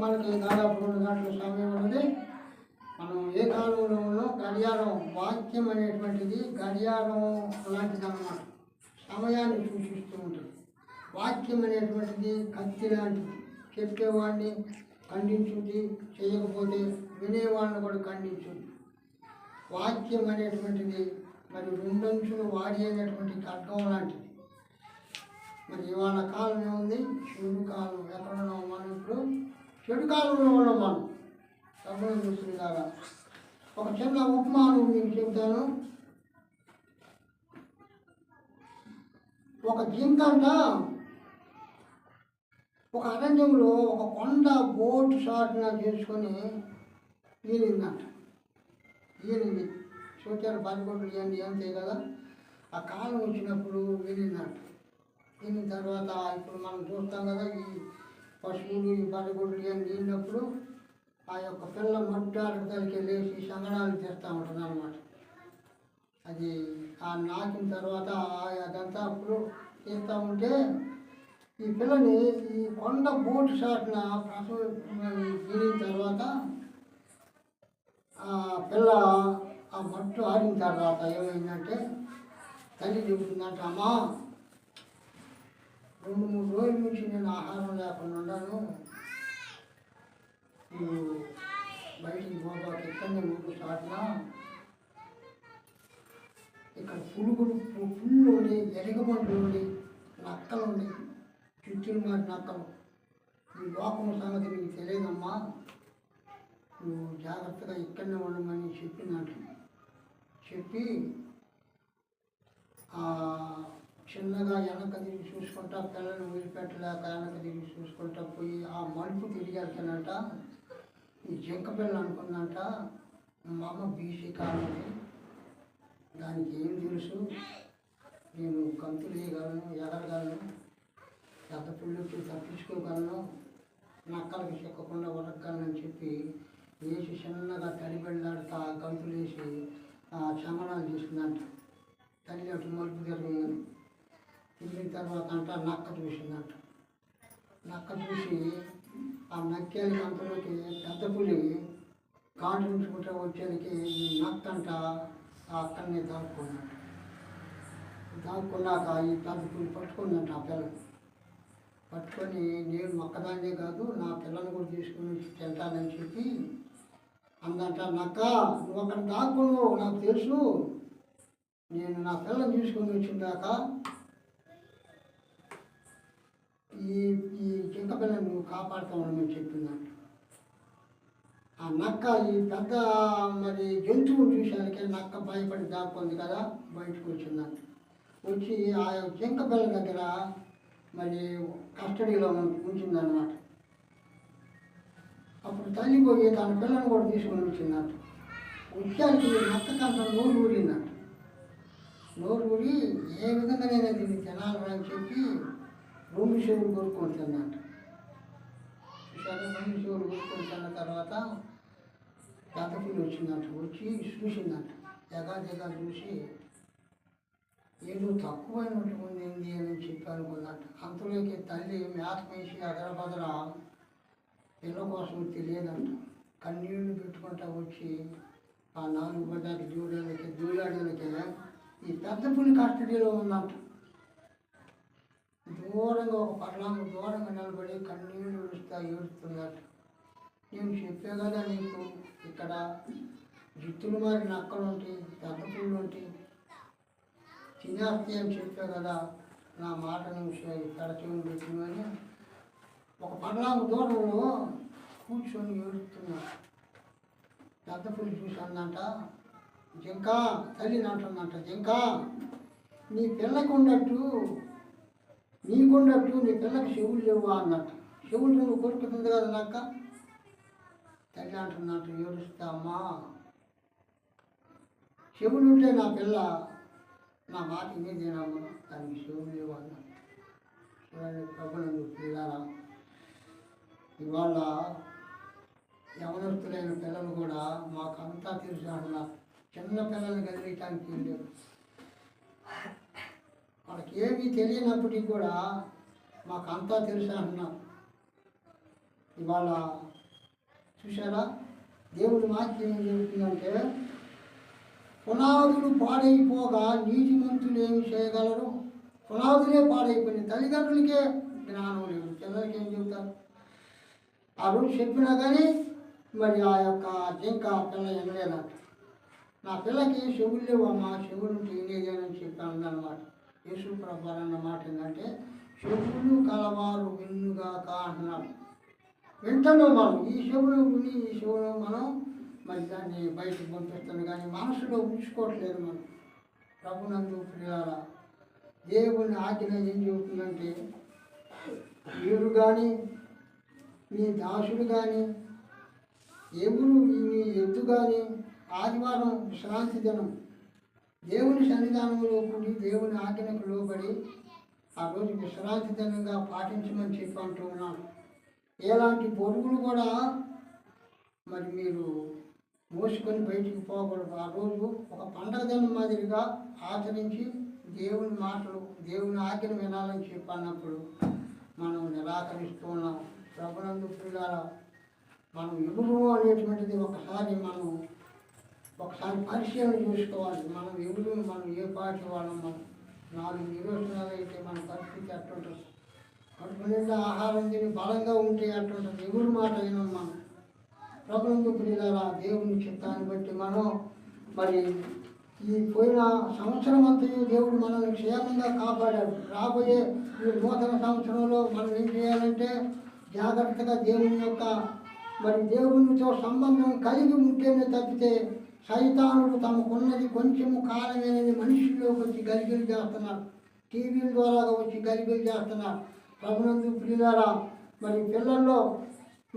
మనకి దాదాపు 2 గంటల సమయం ఉన్నది. మనం ఏ కాలంలో గడియారం వాక్యం అనేటువంటిది గడియారం లాంటిది అన్నమాట. సమయాన్ని సూచిస్తూ ఉంటుంది. వాక్యం అనేటువంటిది కత్తి లాంటిది. చెప్పేవాడిని ఖండించుద్ది, చేయకపోతే వినేవాడిని కూడా ఖండించుద్ది. వాక్యం అనేటువంటిది మరి 2 అంచులు వాడి అనేటువంటి ఖడ్గం లాంటిది. మరి ఇవాళ కాలం ఏముంది? చెడు కాలం. ఎక్కడున్నాం మనం ఇప్పుడు? చెడు కాలంలో ఉన్నాం మనం. సభలో చూస్తుండగా ఒక చిన్న ఉపమానం మీకు చెబుతాను. ఒక జింకంట ఒక అరణ్యంలో ఒక కొండ బోటు షాట్న చేసుకొని ఈనిందంట. ఈనింది చూచారు పనికొట్లు ఇవన్నీ ఏం కదా. ఆ కాలం వచ్చినప్పుడు ఈనిందంట. ఈనిన తర్వాత ఇప్పుడు మనం చూస్తాం కదా, ఈ పశువులు ఈ పనికొట్లు ఇవన్నీ ఈనినప్పుడు ఆ యొక్క పిల్ల మడ్డాడికి లేచి సంగడాలు చేస్తూ ఉంటుంది అన్నమాట. అది ఆ నాకిన తర్వాత అదంతా అప్పుడు చేస్తూ ఉంటే ఈ పిల్లని ఈ కొండ బోటు షాట్న ఈనిన తర్వాత ఆ పిల్ల ఆ మట్టు ఆడిన తర్వాత ఏమైందంటే తల్లి చెబుతుందంట, అమ్మా 2-3 రోజుల నుంచి నేను ఆహారం లేకుండా ఉన్నాను, నువ్వు బయటికి పోబాకు, ఇక్కడనే ముందు షాట్న ఇక్కడ పులుగులు పుల్లుండి ఎరగబండుండి నక్కలుండి చుచ్చులు మారి నక్కలు, ఈ లోకం సంగతి నీకు తెలియదమ్మా, నువ్వు జాగ్రత్తగా ఇక్కడనే ఉండమని చెప్పిందంట. చెప్పి చిన్నగా వెనక తిరిగి చూసుకుంటా పిల్లల్ని వదిలిపెట్టలేక వెనక తిరిగి చూసుకుంటా పోయి ఆ మలుపు తిరిగి వెళ్తానంట. ఈ జింక పిల్ల అనుకుందంట, మా అమ్మ బీసీ కాలండి, దానికి ఏం తెలుసు, నేను గంతులు వేయగలను, ఎగరగలను, పెద్ద పుల్లుకి తప్పించుకోగలను, నక్కలకి చిక్కకుండా ఉడకగలనని చెప్పి వేసి చిన్నగా తడిబెళ్ళాడుతా గంతులు వేసి చమనాలు తీసుకుందంట. తల్లి అటు మలుపు తిరిగిందని తిరిగిన తర్వాత అంట నక్క చూసిందంట. నక్క చూసి ఆ నక్కేది అంతలోకి పెద్ద పులి కాంట్రించుకుంటూ వచ్చేదికి ఈ నక్క అంట అక్కడనే దాక్కున్నాడు. దాక్కున్నాక ఈ పెద్ద పులి పట్టుకుందంట ఆ పిల్లని. పట్టుకొని నేను మొక్కదాన్నే కాదు నా పిల్లని కూడా తీసుకుని తింటానని చెప్పి అందంట, నక్క నువ్వు అక్కడ దాక్కున్నావు నాకు తెలుసు, నేను నా పిల్లని తీసుకొని వచ్చిందాక ఈ ఈ జింక పిల్లని నువ్వు కాపాడుతూ ఉండమని చెప్పిందంట. ఆ నక్క ఈ పెద్ద మరి జంతువుని చూసానికి నక్క భయపడి దాక్కుంది కదా, బయటకు వచ్చిందంట. వచ్చి ఆ జింక పిల్ల దగ్గర మరి కస్టడీలో ఉంచిందన్నమాట. అప్పుడు తల్లి పోయి తన పిల్లని కూడా తీసుకొని వచ్చిందంట. వచ్చానికి నక్కకంట నోరు ఊరిందంట. నోరు ఊరి ఏ విధంగా నేను దీన్ని తినాలని అని చెప్పి 2 చెవులు కొనుక్కొని తిందంట. చూసారా, 2 చెవులు కొనుక్కొని తిన్న తర్వాత పెద్ద పులి వచ్చిందంట. వచ్చి చూసిందంట, జగా చూసి ఏదో తక్కువైనట్టు ఉంది అని చెప్పి అనుకుందంట. అంతలోకి తల్లి మేత వేసి అదరబదర పిల్ల కోసం తెలియదంట. కన్నీళ్లు పెట్టుకుంటా వచ్చి ఆ 4 గడ్డకి దూలాడడానికి ఈ పెద్ద పులి కస్టడీలో ఉందంట. దూరంగా ఒక పర్లాంగు దూరంగా నిలబడి కన్నీళ్లు ఏడుస్తుందట. నేను చెప్పే కదా నీకు ఇక్కడ జిత్తులు మారి నక్కలు ఉంటాయి, పెద్ద పుళ్ళు ఉంటాయి, తినేస్తాయి అని చెప్పే కదా, నా మాట నువ్వు తడచేమని పెట్టినని ఒక పర్లాంగు దూరంలో కూర్చొని ఏడుస్తున్నాడు. పెద్ద పులి చూసి అందంట, జింక తల్లిని అంటుందంట, జింక నీ పిల్లకి ఉన్నట్టు నీకున్నట్టు నీ పిల్లకి చెవులు లేవా అన్నట్టు. చెవులు నువ్వు కొరుకుతుంది కదా నక్క. తల్లి అంటున్నట్టు ఏడుస్తా, అమ్మా చెవులు ఉంటే నా పిల్ల నా మాట ఇదేనమ్మా, దానికి చెవులు లేవు అన్నట్టు. చూడండి ప్రభునందు పిల్లరా, ఇవాళ యవనస్తులైన పిల్లలు కూడా మాకంతా తెలుసు అంటున్నారు. చిన్న పిల్లల్ని కదిలించడానికి లేవు. వాళ్ళకి ఏమీ తెలియనప్పటికీ కూడా మాకంతా తెలుసా అంటున్నారు. ఇవాళ చూసారా, దేవుడి వాక్యం ఏం చెబుతుందంటే, పునాదులు పాడైపోగా నీతిమంతులు ఏమి చేయగలరు? పునాదులే పాడైపోయినాయి. తల్లిదండ్రులకే జ్ఞానం లేదు, పిల్లలకి ఏం చెబుతారు? ఆ రోజు చెప్పినా కానీ మరి ఆ యొక్క జింక పిల్ల వినలేదంట. నా పిల్లకి చెవులు లేవమ్మా, చెవులు తినేదేనని చెప్పాను అన్నమాట. యేసు ప్రభువు అన్న మాట ఏంటంటే, చెవులు కలవారు విన్నుగాక అంటున్నాడు. వింటున్నాం మనం, ఈ చెవులు విని ఈ చెవులు మనం మరి దాన్ని బయటకు పంపిస్తున్నాం, కానీ మనసులో ఉంచుకోవట్లేదు మనం. ప్రభునందు ప్రియులారా, దేవుని ఆజ్ఞ ఏం చెబుతుందంటే, మీరు కానీ మీ దాసుడు కానీ ఎవరు మీ ఎద్దు కానీ ఆదివారం విశ్రాంతి దినం దేవుని సన్నిధానంలో కూడి దేవుని ఆజ్ఞకు లోబడి ఆ రోజు విశ్రాంతి దినంగా పాటించమని చెప్పి అంటూ ఉన్నాను. ఎలాంటి బరువులు కూడా మరి మీరు మోసుకొని బయటికి పోకూడదు. ఆ రోజు ఒక పండగ దినం మాదిరిగా ఆచరించి దేవుని మాటలు దేవుని ఆజ్ఞను వినాలని చెప్పి అన్నప్పుడు మనం నిరాకరిస్తూ ఉన్నాం. ప్రభునందు ప్రియులారా, మనం ఎవరు అనేటువంటిది ఒకసారి పరిశీలన చేసుకోవాలి. మనం ఎవరు, మనం ఏ పార్టీ వాళ్ళం, మనం 4 నిరోచనాలు అయితే మన పరిస్థితి అట్టుంటుంది. కడుపు నిండా ఆహారం తిని బలంగా ఉంటే అట్టుంటుంది. ఎవరి మాట అయినా మనం. ప్రభునందు ప్రియులారా, దేవుని చిత్తాన్ని బట్టి మనం మరి ఈ పోయిన సంవత్సరం అంతయు దేవుడు మనల్ని క్షేమంగా కాపాడాడు. రాబోయే ఈ నూతన సంవత్సరంలో మనం ఏం చేయాలంటే, జాగ్రత్తగా దేవుని యొక్క మరి దేవునితో సంబంధం కలిగి ఉంటేనే తప్పితే సైతానుడు తమకున్నది కొంచెము కాలమేనని మనుషుల్లోకి వచ్చి గలిబిలి చేస్తున్నారు. టీవీల ద్వారా వచ్చి గలిబిలి చేస్తున్నారు. ప్రభునందు ప్రియులారా, మరి పిల్లల్లో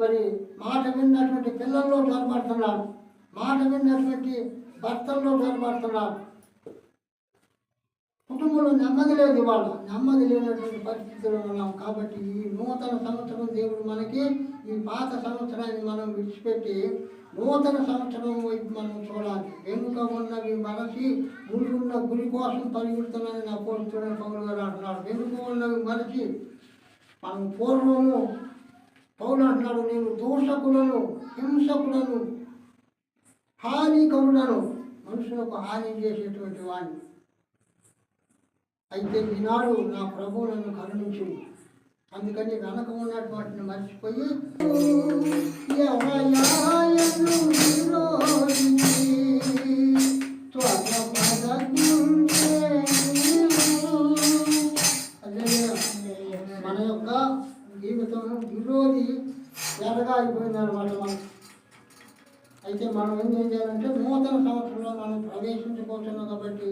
మరి మాట విన్నటువంటి పిల్లల్లో చొరబడుతున్నారు, మాట విన్నటువంటి భర్తల్లో చొరబడుతున్నారు. కుటుంబంలో నెమ్మది లేదు, ఇవాళ నెమ్మది లేనటువంటి పరిస్థితుల్లో ఉన్నాం. కాబట్టి ఈ నూతన సంవత్సరం దేవుడు మనకి ఈ పాత సంవత్సరాన్ని మనం విడిచిపెట్టి నూతన సంవత్సరం వైపు మనం చూడాలి. వెనుక ఉన్నవి మరచి ముందున్న గురి కోసం పరిగెడుతున్నానని అపోస్తలుడైన పౌలు గారు అంటున్నాడు. వెనుక ఉన్నవి మరచి మనం పూర్వము పౌలు అంటున్నాడు, నేను దూషకులను, హింసకులను, హానికరులను, మనుషులకు హాని చేసేటువంటి వాడిని. అయితే ఈనాడు నా ప్రభువు నన్ను కరుణించింది. అందుకని వెనక ఉన్నటువంటి మర్చిపోయి మన యొక్క జీవితం విరోధి ఎరగా అయిపోయింది అనమాట మనం. అయితే మనం ఏం చేయాలంటే, నూతన సంవత్సరంలో మనం ప్రవేశించబోతున్నాం కాబట్టి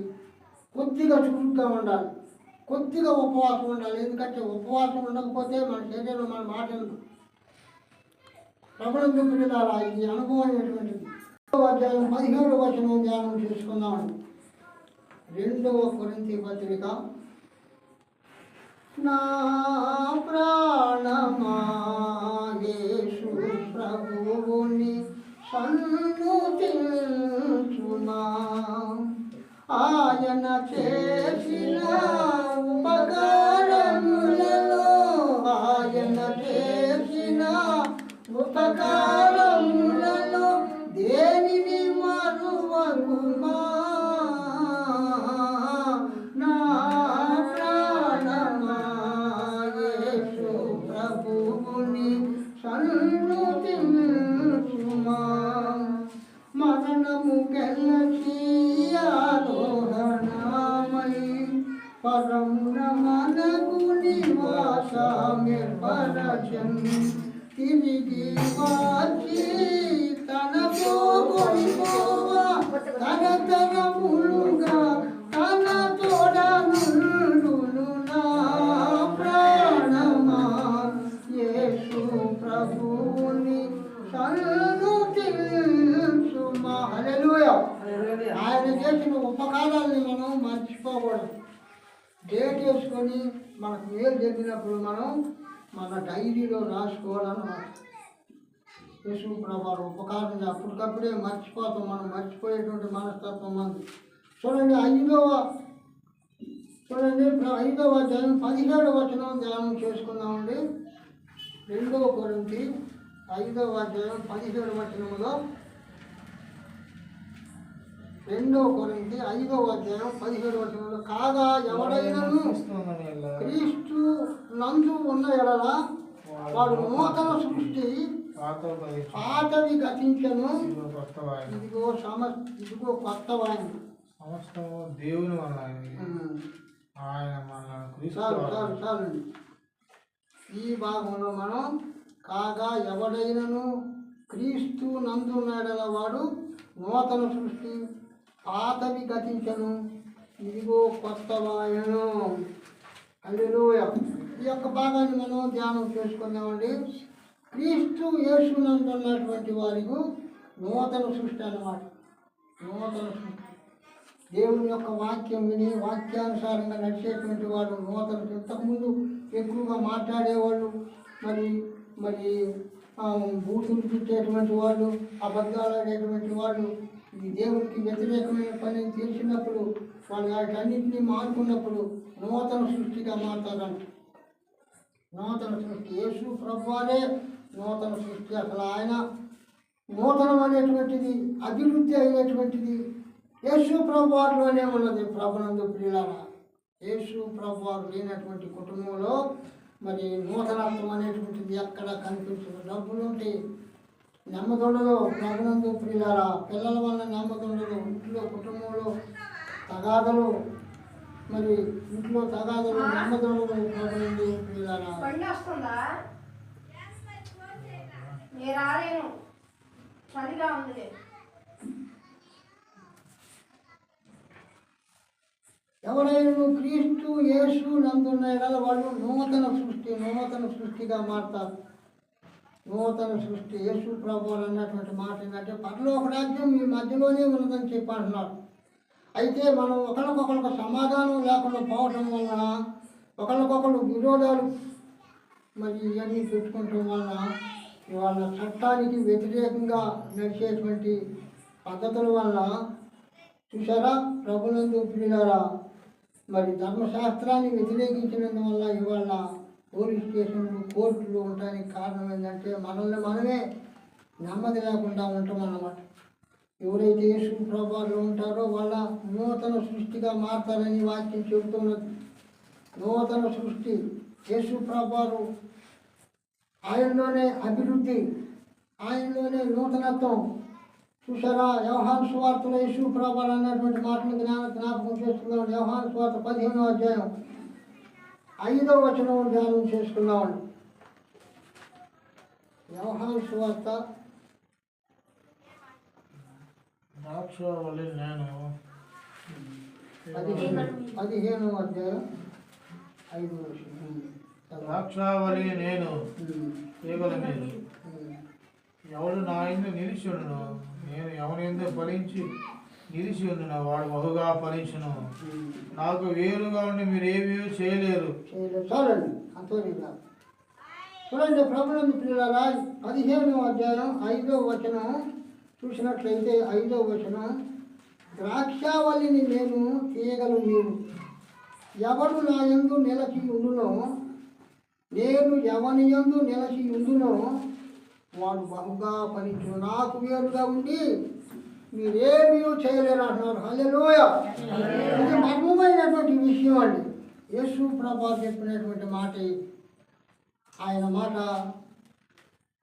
కొద్దిగా చురుగ్గా ఉండాలి, కొద్దిగా ఉపవాసం ఉండాలి. ఎందుకంటే ఉపవాసం ఉండకపోతే మన శరీరంలో మన మాట ప్రభుత్వం పిల్లల ఈ అనుభవం అనేటువంటిది. 17వ అధ్యాయం 17వ వచనం ధ్యానం చేసుకుందామండి. 2వ కొరింథీ పత్రిక. నా ప్రాణమా యేసు ప్రభువుని సన్నుతించుమా, ఆయన చేసిన ఉపకారములలో, ఆయన చేసిన ఉపకారములలో దేనిని మరువకుమా. నా ప్రాణమా యేసు ప్రభువుని సన్నుతించుమా, మరణము గెలచి ఆరోహణమై పరమున మనకు నివాసమేర్పరచెన్, తిరిగి వచ్చి తన పోగొడిపోవా తరతరములుగా తన తోడనుండును. నా ప్రాణమా యేసు ప్రభువుని సన్నుతించుమా. హల్లెలూయా. ఆయన చేసిన ఉపకారాన్ని మనం మర్చిపోకూడదు. డేట్ వేసుకొని మనకు ఏం జరిగినప్పుడు మనం మన డైరీలో రాసుకోవాలన్నమాట. యేసు ప్రభువు ఉపకారం అప్పటికప్పుడే మర్చిపోతాం. మనం మర్చిపోయేటువంటి మనస్తత్వం మంది. చూడండి, 5వ చూడండి 5వ అధ్యాయం 17వ వచనం ధ్యానం చేసుకుందామండి. 2 కొరింథీ 5వ అధ్యాయం 17వ వచనములో 2 కొరింథీ 5వ అధ్యాయం 17వ వచనంలో కాగా ఎవడైనను క్రీస్తు నందు ఉన్న ఎడల వాడు నూతన సృష్టి, పాతవి గతించను, ఇదిగో కొత్త వాయిని. సమస్తము దేవుని వల్ల ఆయన మనల్ని చాలండి. ఈ భాగంలో మనం కాగా ఎవడైనను క్రీస్తు నందు ఎడల వాడు నూతన సృష్టి, పాతవి గతించను, ఇదిగో కొత్త వాయను. హల్లెలూయా. ఈ యొక్క భాగాన్ని మనం ధ్యానం చేసుకుందామండి. క్రీస్తు యేసునందు ఉన్నటువంటి వారికి నూతన సృష్టి అన్నమాట. నూతన సృష్టి దేవుని యొక్క వాక్యం విని వాక్యానుసారంగా నడిచేటువంటి వాళ్ళు నూతన. ఇంతకుముందు ఎక్కువగా మాట్లాడేవాళ్ళు, మరి మరి బూతులు తిట్టేటువంటి వాళ్ళు, అబద్ధాలు ఆడేటువంటి వాళ్ళు, ఇది దేవునికి వ్యతిరేకమైన పని తెలిసినప్పుడు వాళ్ళు వాటన్నింటినీ మానుకున్నప్పుడు నూతన సృష్టిగా మారుతారంట. నూతన సృష్టి యేసు ప్రభువారే నూతన సృష్టి. అసలు ఆయన నూతనం అనేటువంటిది, అభివృద్ధి అయినటువంటిది యేసు ప్రభువారిలోనే ఉన్నది. ప్రభునందు ప్రియులారా, యేసు ప్రభువారు లేనటువంటి కుటుంబంలో మరి నూతనత్వం అనేటువంటిది ఎక్కడ కనిపించదు. డబ్బులు ఉంటాయి, నెమ్మది ఉండదు. ప్రభునందు ప్రియులారా, పిల్లల వల్ల నెమ్మది ఉండదు. ఇంట్లో కుటుంబంలో తగాదలు, మరి ఇంట్లో తగాదలు, నెమ్మది ఉండదు. ప్రభునందు ప్రియులారా, ఎవరైనా క్రీస్తు యేసు నందున్న ఎడల వాళ్ళు నూతన సృష్టిగా మారుతారు. నూతన సృష్టి యేసు ప్రభువులు అన్నటువంటి మాట ఏంటంటే పరలోక రాజ్యం మీ మధ్యలోనే ఉన్నదని చెప్పి అంటున్నారు. అయితే మనం ఒకరికొకరికి సమాధానం లేకుండా పోవటం వలన, ఒకరికొకరు విరోధాలు మరి ఇవన్నీ పెట్టుకోవటం వలన వాళ్ళ చట్టానికి వ్యతిరేకంగా నడిచేటువంటి పద్ధతుల వల్ల చూసారా ప్రభునందు ప్రియులారా, మరి ధర్మశాస్త్రాన్ని వ్యతిరేకించినందువల్ల ఇవాళ పోలీస్ స్టేషన్లు, కోర్టులు ఉండడానికి కారణం ఏంటంటే మనల్ని మనమే నెమ్మది లేకుండా ఉంటాం అన్నమాట. ఎవరైతే యేసు ప్రభువులో ఉంటారో వాళ్ళ నూతన సృష్టిగా మారుతారని వాక్యం చెబుతున్నది. నూతన సృష్టి యేసు ప్రభువు, ఆయనలోనే అభివృద్ధి, ఆయనలోనే నూతనత్వం. చూసారా యోహాను సువార్తలో యేసు ప్రభువు అన్నటువంటి మాటలు జ్ఞాపకం చేసుకుందాం. యోహాను సువార్త 15వ అధ్యాయం 5వ వచనం ధ్యానం చేసుకుందామండి. యోహాను సువార్త 15వ అధ్యాయం 5వ వచనం. ద్రాక్షావళి నేను, తీగల మీరు. ఎవడు నా యందు నిలిచి ఉండును, నేను ఎవరి యందు ఫలించి నిలిచి ఉండును, వాడు బహుగా ఫలించును. నాకు వేరుగా ఉండి మీరు ఏమీ చేయలేరు. చాలండి, అంతోనిగా చూడండి. ప్రభునందు ప్రియులారా, 15వ అధ్యాయం 5వ వచనం చూసినట్లయితే 5వ వచనం, ద్రాక్షావళిని నేను, తీగలు మీరు. ఎవడు నా యందు నిలచి ఉండునో, నేను ఎవని యందు నిలచి ఉండునో వాడు బహుగా ఫలించును. నాకు వేరుగా ఉండి మీరేమీ చేయలేరు అంటున్నారు. హల్లెలూయా. ఇది మర్మమైనటువంటి విషయం అండి. యేసు ప్రభువు చెప్పినటువంటి మాట. ఆయన మాట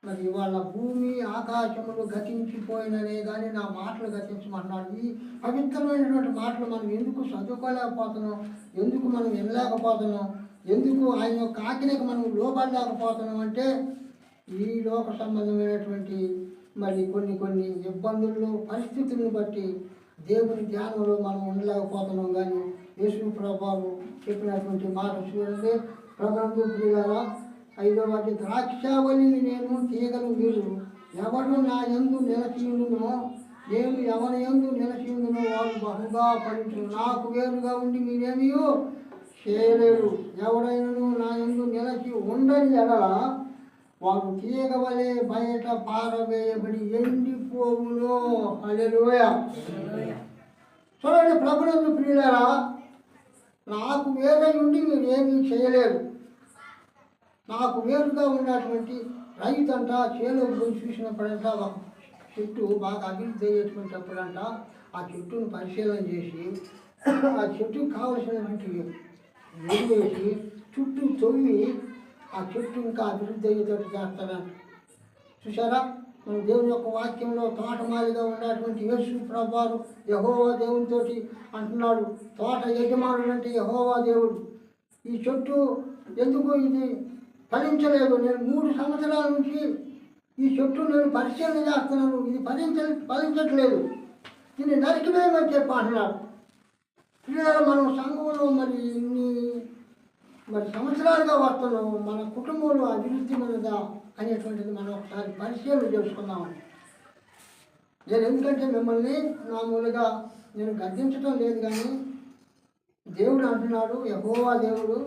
మరి ఇవాళ భూమి ఆకాశములు గతించిపోయిననే కానీ నా మాటలు గతించమంటున్నాడు. ఈ పవిత్రమైనటువంటి మాటలు మనం ఎందుకు చదువుకోలేకపోతున్నాం, ఎందుకు మనం వినలేకపోతున్నాం, ఎందుకు ఆయన యొక్క ఆజ్ఞకు మనం లోబడలేకపోతున్నాం అంటే ఈ లోక సంబంధమైనటువంటి మరి కొన్ని ఇబ్బందుల్లో, పరిస్థితులను బట్టి దేవుని ధ్యానంలో మనం ఉండలేకపోతున్నాం. కానీ యేసు ప్రభువు చెప్పినటువంటి మాట చూడండి. ప్రభునందు ప్రియులారా, 5వ అధ్యాయం, ద్రాక్షావళిని నేను, తీగలు మీరు. ఎవడు నా యందు నిలచియుండునో, నేను ఎవరి యందు నిలచియుండునో వాడు బహుగా ఫలించును. నాకు వేరుగా ఉండి మీరేమీ చేయలేరు. ఎవడైనా నా యందు నిలచి ఉండని ఎడల వాడు తీగ వలె బయట పారవేయబడి ఎండిపోవును. హల్లెలూయా. చూడండి ప్రభునందు ప్రియులారా, నాకు వేరే ఉండి మీరు ఏమీ చేయలేరు. నాకు వేరుగా ఉన్నటువంటి రైతు అంట చేలోకి పోయి చూసినప్పుడంట ఒక చెట్టు బాగా అభివృద్ధి అయ్యేటువంటిప్పుడంట ఆ చెట్టును పరిశీలన చేసి ఆ చెట్టుకు కావలసినటువంటి ఎరువు వేసి చుట్టూ తొవ్వి ఆ చెట్టు ఇంకా అభివృద్ధి అయ్యేటట్టు చేస్తాడంట. చూసారా, మన దేవుని యొక్క వాక్యంలో తోటమాలిగా ఉన్నటువంటి యేసు ప్రభువారు యెహోవా దేవునితో అంటున్నాడు, తోట యజమానుడు అంటే యెహోవా దేవుడు. ఈ చెట్టు ఎందుకు ఇది ఫలించలేదు, నేను 3 సంవత్సరాల నుంచి ఈ చెట్టు నేను పరిశీలన చేస్తున్నాను, ఇది ఫలించట్లేదు, దీన్ని నరికివేయమని చెప్పి అంటున్నాడు. మనం సంఘంలో మరి సంవత్సరాలుగా వస్తున్నాము, మన కుటుంబంలో అభివృద్ధి మనదా అనేటువంటిది మనం ఒకసారి పరిశీలన చేసుకుందాం. నేను ఎందుకంటే మిమ్మల్ని మామూలుగా నేను గద్దించడం లేదు, కానీ దేవుడు అంటున్నాడు, యెహోవా దేవుడు,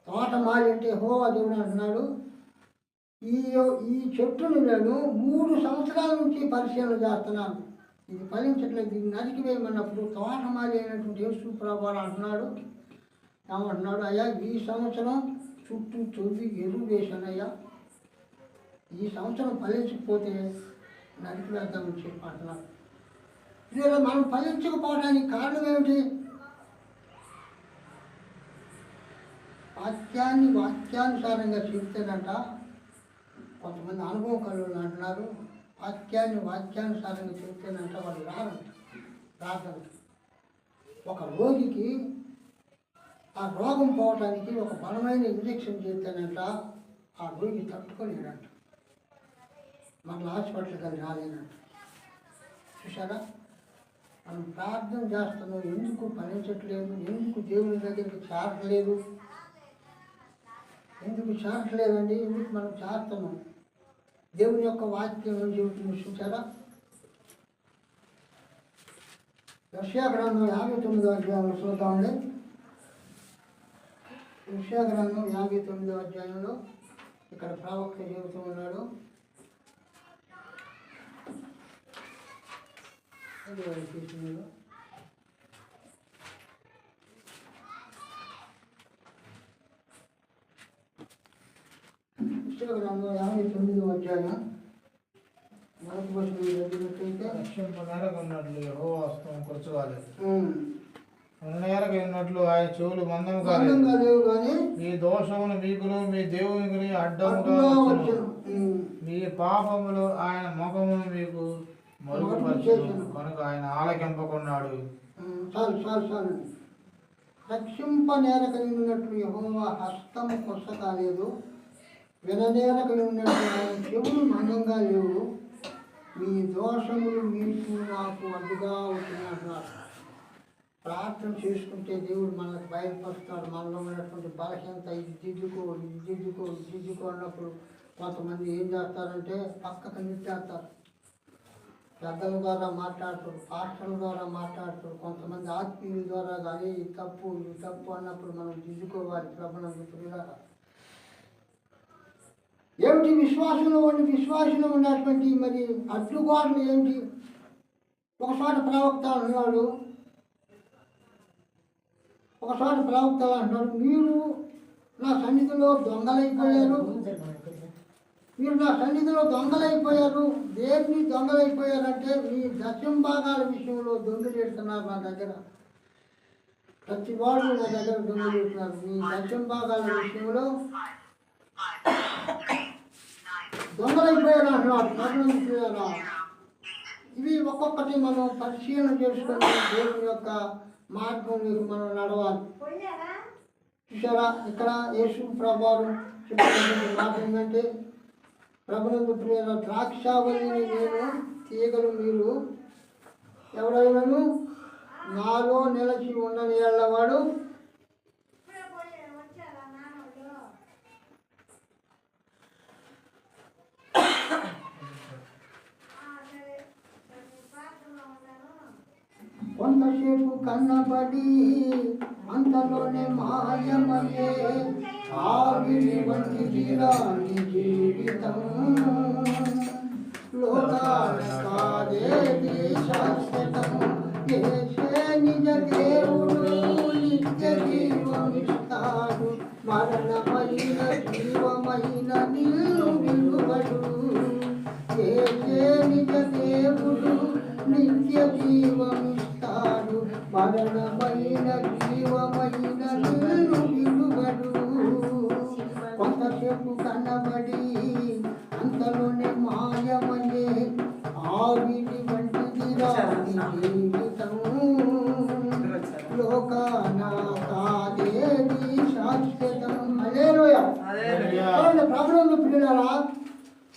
తోటమాలి అంటే యెహోవా దేవుడు అంటున్నాడు, ఈ చెట్టును నేను 3 సంవత్సరాల నుంచి పరిశీలన చేస్తున్నాను, ఇది ఫలించట్లేదు, దీన్ని నరికివేయమన్నప్పుడు తోటమాలి అయినటువంటి యేసు ప్రభువు అంటున్నాడు, ఏమంటున్నాడు, అయ్యా ఈ సంవత్సరం చుట్టూ తొవ్వి ఎరువు వేశానయ్యా, ఈ సంవత్సరం ఫలించకపోతే నరికివేద్దామని చెప్పి అంటున్నాడు. లేదా మనం ఫలించకపోవడానికి కారణం ఏమిటి? వాక్యానుసారంగా చెప్తేనంట కొంతమంది అనుభవం కలుగులు అంటున్నారు, వాక్యానుసారంగా చెప్తేనంట వాళ్ళు రాదంట. ఒక రోగికి ఆ రోగం పోవటానికి ఒక బలమైన ఇంజెక్షన్ చేస్తేనంట ఆ రోగి తట్టుకోలేడంట, మళ్ళీ హాస్పిటల్కి అది రాలేనంట. చూసారా, మనం ప్రార్థన చేస్తున్నాం, ఎందుకు ఫలించట్లేదు, ఎందుకు దేవుని దగ్గరికి చేరట్లేదు, ఎందుకు చేరట్లేదండి, ఎందుకు మనం చేస్తున్నాం? దేవుని యొక్క వాక్యం చెబుతుంది. చూసారా, యెషయా గ్రంథం 59వ అధ్యాయంలో చూద్దామండి. యెషయా గ్రంథం 59వ అధ్యాయంలో ఇక్కడ ప్రవక్త చెబుతూ ఉన్నాడు, గ్రంథం 59వ అధ్యాయం మొదటి వచనం చదివినట్లయితే, రక్షింపనేరకున్నట్లు యెహోవా హస్తం కురచగాలేదు, ఉన్నట్లు ఆయన చెవులు మందంగా లేవు కానీ మీ దోషములు మీకును మీ దేవునికి అడ్డముగా వచ్చును, మీ పాపములు ఆయన ముఖమును మీకు మరుగుపరచును, కనుక ఆయన ఆలకింపకున్నాడు. చాలు రక్షింపనేరకనున్నట్లు యెహోవా హస్తము కొసకాలేదు, విననేరకనున్నట్లు ఆయన చెవులు మందంగా లేవు, మీ దోషములు మీకు నాకు అడ్డుగా అవుతున్నారు. ప్రార్థన చేసుకుంటే దేవుడు మనకు బయలుపరుస్తాడు, మనలో ఉన్నటువంటి బలహీనత, ఇది దిద్దుకో అన్నప్పుడు కొంతమంది ఏం చేస్తారంటే పక్కకు నిట్టేస్తారు, పెద్దల ద్వారా మాట్లాడతారు, పాస్టర్ల ద్వారా మాట్లాడతారు, కొంతమంది ఆత్మీయుల ద్వారా కానీ ఇది తప్పు అన్నప్పుడు మనం దిద్దుకోవాలి. ప్రభునందు ఏమిటి విశ్వాసంలో ఉన్నటువంటి మరి అడ్డుగోడలు ఏమిటి? ఒకసారి ప్రవక్త అంటున్నాడు, మీరు నా సన్నిధిలో దొంగలైపోయారు. దేన్ని దొంగలైపోయారంటే మీ దశం భాగాల విషయంలో దొంగలేస్తున్నారు. నా దగ్గర ప్రతి వాళ్ళు నా దగ్గర దొంగలేస్తున్నారు. మీ దశం భాగాల విషయంలో దొంగలైపోయారు అంటున్నారు. ఇవి ఒక్కొక్కటి మనం పరిశీలన చేసుకొని దేవుని యొక్క మార్గంలోకి మనం నడవాలి. చూసారా, ఇక్కడ యేసు ప్రభువు చెప్పినటువంటి మాట ఏంటంటే, ప్రభునందు ప్రియుల ద్రాక్షావల్లిని నేను, తీగలు మీరు, ఎవడైనాను నాలో నిలిచి ఉండని ఎల్లవాడు కొంతసేపు కన్నబడి అంతలోనే మాయమయ్యే ఆవిరి వంటి వీరాని జీవితం, లోకాల కాదేది శాశ్వతం, యేసే నిజ దేవుడు. మరణమైన జీవమైన నిన్ను విడువడు. యేసే నిజ దేవుడు నిత్య జీవమిస్తాడు. మరణమైన జీవమైన నిన్ను విడువడు. కొంతసేపు కనబడి అంతలోనే మాయమయ్యే ఆవిరి వంటిది రాని జీవితం. లోకాన కాదేది శాశ్వతం. హల్లెలూయా. ప్రభువును ప్రియులారా,